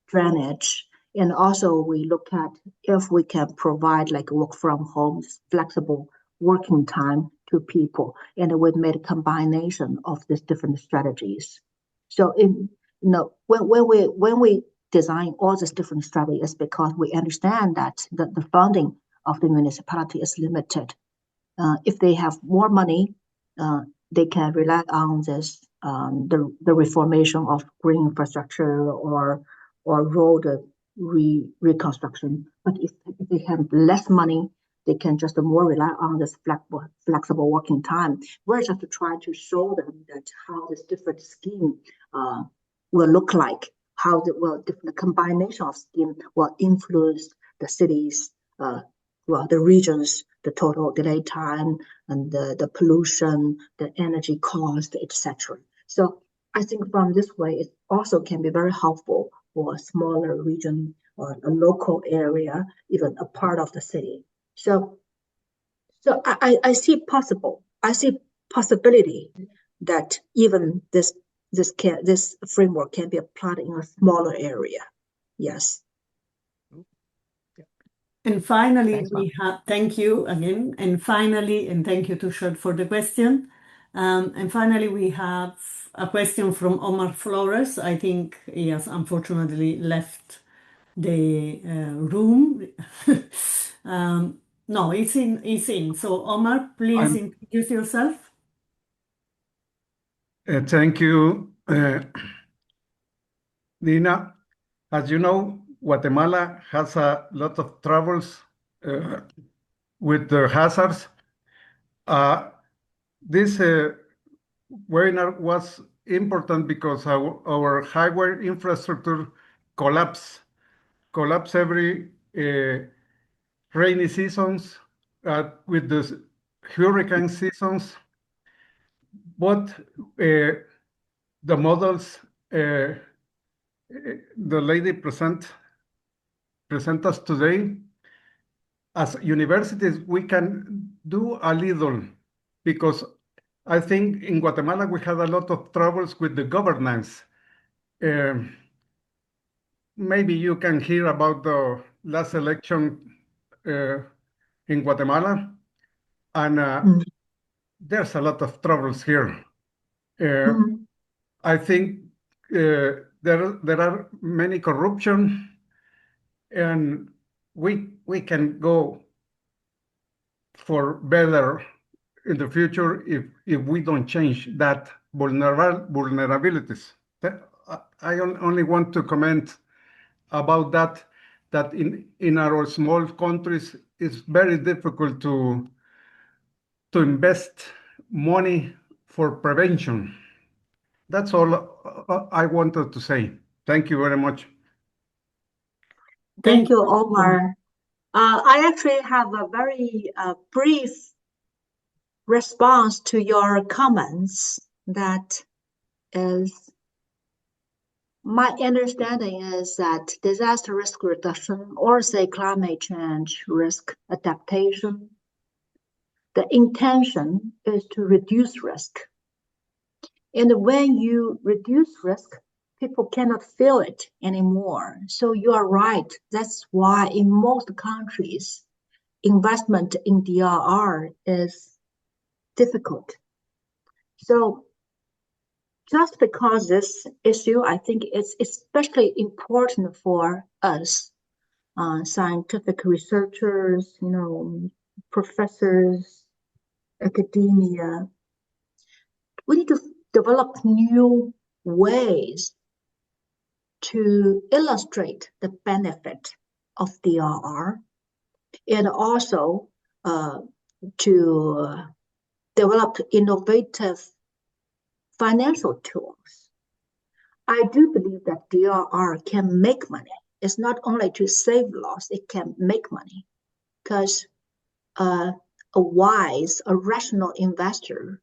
drainage? And also we look at if we can provide like work from home, flexible working time to people, and we made a combination of these different strategies. So when we design all these different strategies, because we understand that the funding of the municipality is limited. If they have more money, they can rely on this the reformation of green infrastructure or road reconstruction. But if they have less money, they can just more rely on this flexible working time. We're just to try to show them that how this different scheme will look like, how the combination of scheme will influence the cities, the regions, the total delay time, and the pollution, the energy cost, etc. So I think from this way, it also can be very helpful for a smaller region or a local area, even a part of the city. So I see possibility that even this framework can be applied in a smaller area. Yes. And finally, Thanks, ma'am. thank you again. And finally, and thank you, Tushar, for the question. And finally, we have a question from Omar Flores. I think he has unfortunately left the room. No, he's in. So, Omar, please introduce yourself. Thank you, Nina. As you know, Guatemala has a lot of troubles with the hazards. This webinar was important because our highway infrastructure collapse every rainy seasons with the hurricane seasons. But the models the lady present us today, as universities, we can do a little, because I think in Guatemala we had a lot of troubles with the governance. Maybe you can hear about the last election in Guatemala, and there's a lot of troubles here. I think there are many corruption, and we can go for better in the future if we don't change that vulnerabilities. I only want to comment about that in our small countries it's very difficult to invest money for prevention. That's all I wanted to say. Thank you very much. Thank you, Omar. I actually have a very brief response to your comments. That is, my understanding is that disaster risk reduction, or say climate change risk adaptation, the intention is to reduce risk. And when you reduce risk, people cannot feel it anymore. So you are right. That's why in most countries, investment in DRR is difficult. So just because this issue, I think it's especially important for us, scientific researchers, professors, academia. We need to develop new ways to illustrate the benefit of DRR, and also to develop innovative financial tools. I do believe that DRR can make money. It's not only to save loss, it can make money, because a rational investor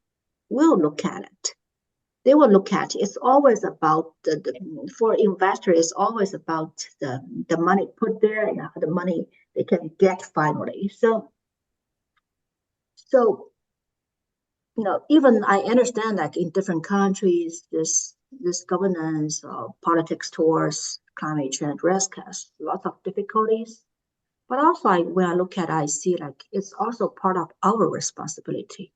will look at it. They will look at it. It's always about for investors, it's always about the money put there and the money they can get finally. So even I understand, like in different countries, this governance or politics towards climate change risk has lots of difficulties. But also, when I look at it, I see like it's also part of our responsibility.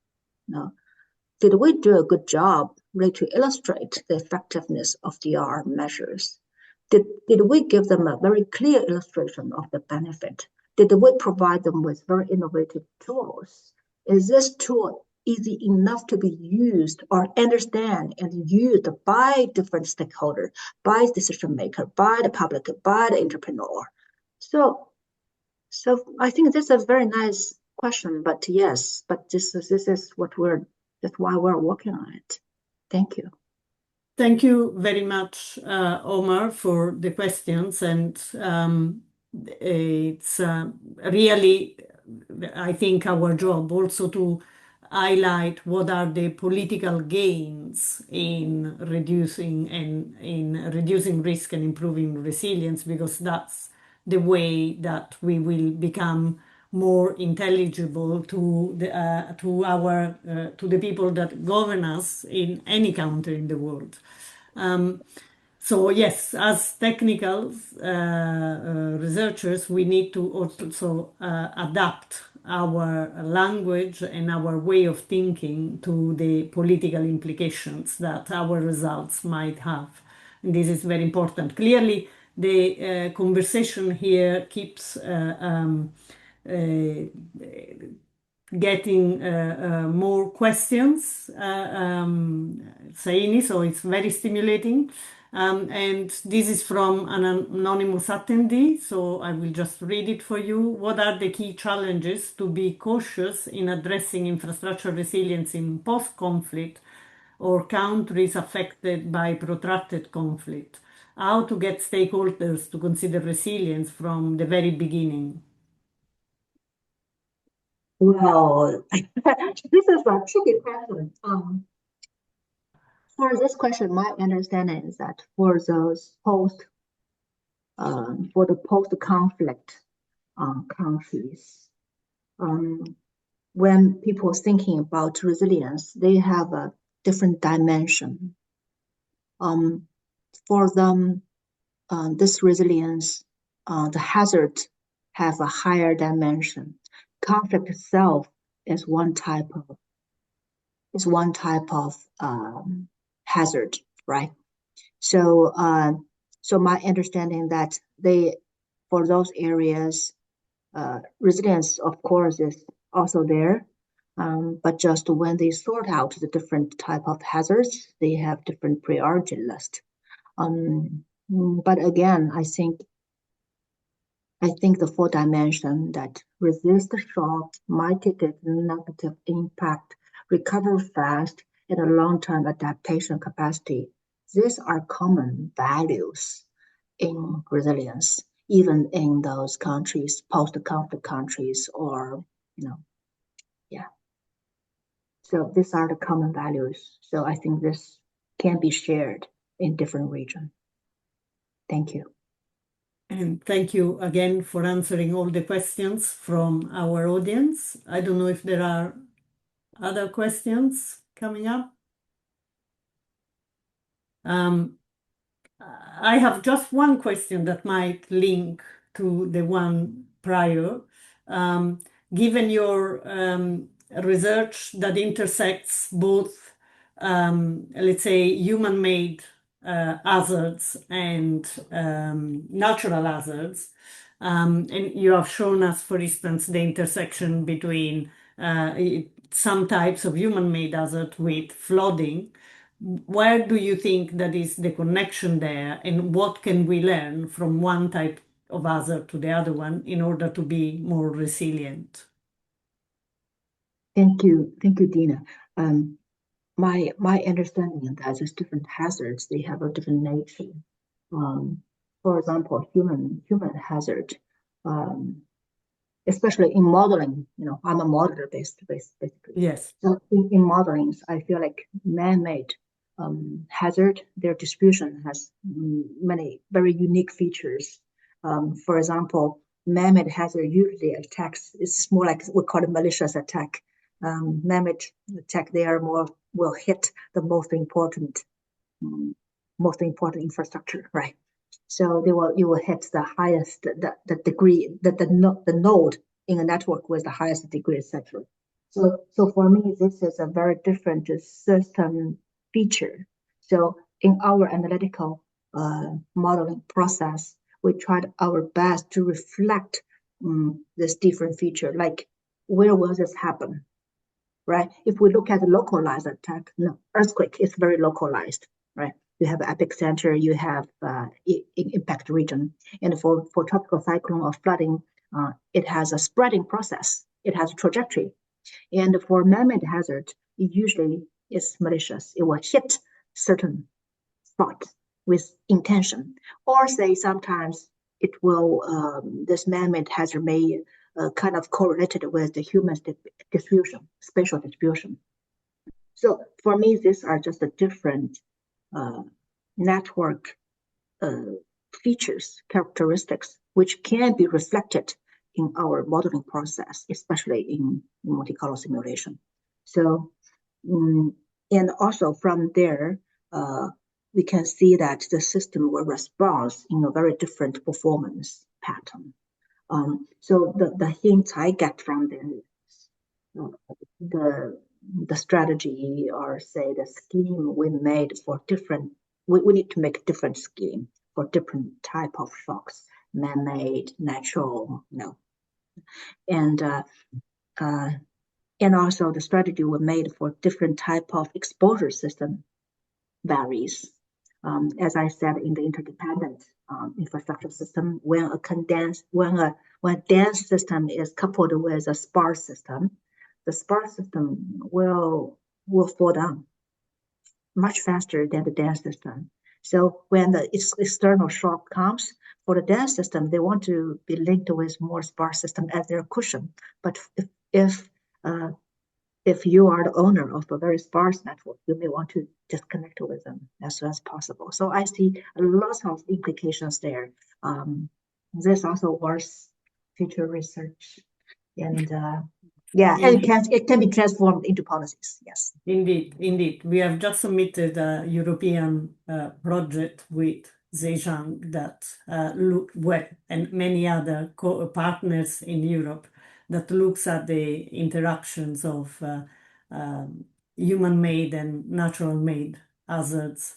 Did we do a good job really to illustrate the effectiveness of DRR measures? Did we give them a very clear illustration of the benefit? Did we provide them with very innovative tools? Is this tool easy enough to be used or understand and used by different stakeholders, by decision maker, by the public, by the entrepreneur? So I think this is a very nice question, but yes, but this is that's why we're working on it. Thank you. Thank you very much, Omar, for the questions. And it's really, I think, our job also to highlight what are the political gains in reducing risk and improving resilience, because that's the way that we will become more intelligible to the people that govern us in any country in the world. So yes, as technical researchers, we need to also adapt our language and our way of thinking to the political implications that our results might have. And this is very important. Clearly, the conversation here keeps getting more questions, Saini, so it's very stimulating. And this is from an anonymous attendee, so I will just read it for you. What are the key challenges to be cautious in addressing infrastructure resilience in post-conflict or countries affected by protracted conflict? How to get stakeholders to consider resilience from the very beginning? Well, this is a tricky question. For this question, my understanding is that for those for the post-conflict countries, when people are thinking about resilience, they have a different dimension. For them, this resilience, the hazard have a higher dimension. Conflict itself is one type of hazard, right? So, so my understanding that for those areas, resilience, of course, is also there, but just when they sort out the different type of hazards, they have different priority list. But again, I think the full dimension that resist the shock, mitigate negative impact, recover fast, and a long-term adaptation capacity. These are common values in resilience, even in those countries, post-conflict countries, or yeah. So these are the common values. So I think this can be shared in different regions. Thank you. And thank you again for answering all the questions from our audience. I don't know if there are other questions coming up. I have just one question that might link to the one prior. Given your research that intersects both, let's say, human-made hazards and natural hazards, and you have shown us, for instance, the intersection between some types of human-made hazard with flooding. Where do you think that is the connection there, and what can we learn from one type of hazard to the other one in order to be more resilient? Thank you, Dina. My understanding is that these different hazards, they have a different nature. For example, human hazard, especially in modeling, I'm a modeler basically. Yes. So in modelings, I feel like man-made hazard, their distribution has many very unique features. For example, man-made hazard usually attacks, it's more like we call it malicious attack. Man-made attack, they are will hit the most important infrastructure, right? So you will hit the highest, the degree, the node in a network with the highest degree, etc. So for me, this is a very different system feature. So in our analytical modeling process, we tried our best to reflect this different feature, like where will this happen, right? If we look at the localized attack, no, earthquake is very localized, right? You have epicenter, you have impact region, and for tropical cyclone or flooding, it has a spreading process. It has a trajectory. And for man-made hazard, it usually is malicious. It will hit certain spot with intention, or say sometimes it will. This man-made hazard may kind of correlated with the human distribution, spatial distribution. So for me, these are just a different network features, characteristics, which can be reflected in our modeling process, especially in Monte Carlo simulation. So, and also from there, we can see that the system will respond in a very different performance pattern. So the hints I get from the strategy, or say the scheme we made for different, we need to make a different scheme for different type of shocks, man-made, natural, and also the strategy we made for different type of exposure system varies. As I said, in the interdependent infrastructure system, when a dense system is coupled with a sparse system, the sparse system will fall down much faster than the dense system. So when the external shock comes, for the dense system, they want to be linked with more sparse system as their cushion. But if you are the owner of a very sparse network, you may want to just connect with them as soon as possible. So I see lots of implications there. This also worth future research, and and it can be transformed into policies. Yes. Indeed. We have just submitted a European project with Zhejiang that and many other partners in Europe that looks at the interactions of human-made and natural-made hazards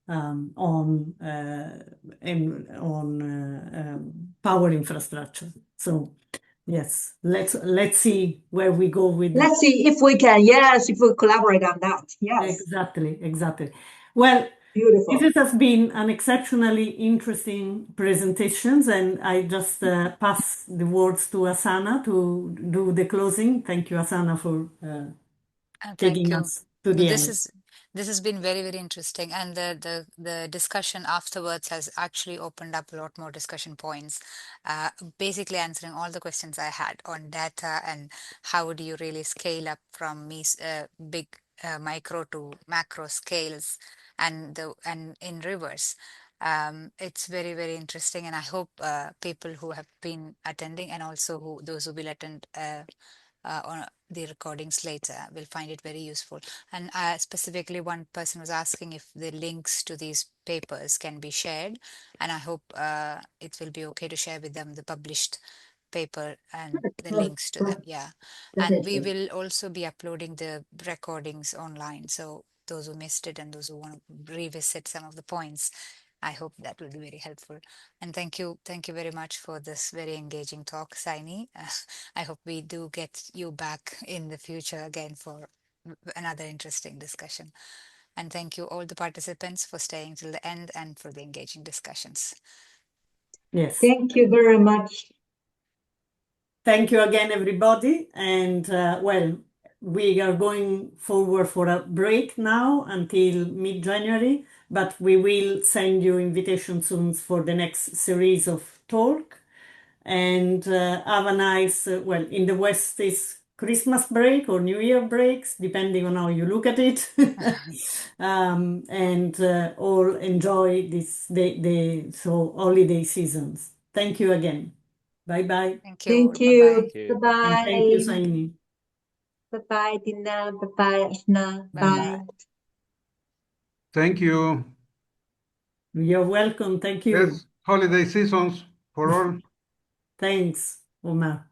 on power infrastructure. So yes, let's see where we go with that. Let's see if we can. Yes, if we collaborate on that. Yes. Exactly. Well, beautiful. This has been an exceptionally interesting presentations, and I just pass the words to Asana to do the closing. Thank you, Asana, for taking us to the end. This has been very, very interesting, and the discussion afterwards has actually opened up a lot more discussion points, basically answering all the questions I had on data and how do you really scale up from big micro to macro scales, and in reverse. It's very, very interesting, and I hope people who have been attending, and also those who will attend on the recordings later, will find it very useful. And specifically, one person was asking if the links to these papers can be shared, and I hope it will be okay to share with them the published paper and the links to them. Yeah. And we will also be uploading the recordings online, so those who missed it and those who want to revisit some of the points, I hope that will be very helpful. And thank you very much for this very engaging talk, Saini. I hope we do get you back in the future again for another interesting discussion. And thank you all the participants for staying till the end and for the engaging discussions. Yes. Thank you very much. Thank you again, everybody. And well, we are going forward for a break now until mid-January, but we will send you invitations soon for the next series of talk. And have a nice, well, in the West is Christmas break or New Year breaks, depending on how you look at it. And all enjoy this holiday seasons. Thank you again. Bye-bye. Thank you. Thank you. you. Bye-bye. Thank you, Saini. Bye-bye, Dina. Bye-bye, Ashna. Bye-bye. Bye. Thank you. You're welcome. Thank you. Yes, holiday seasons for all. Thanks, Omar.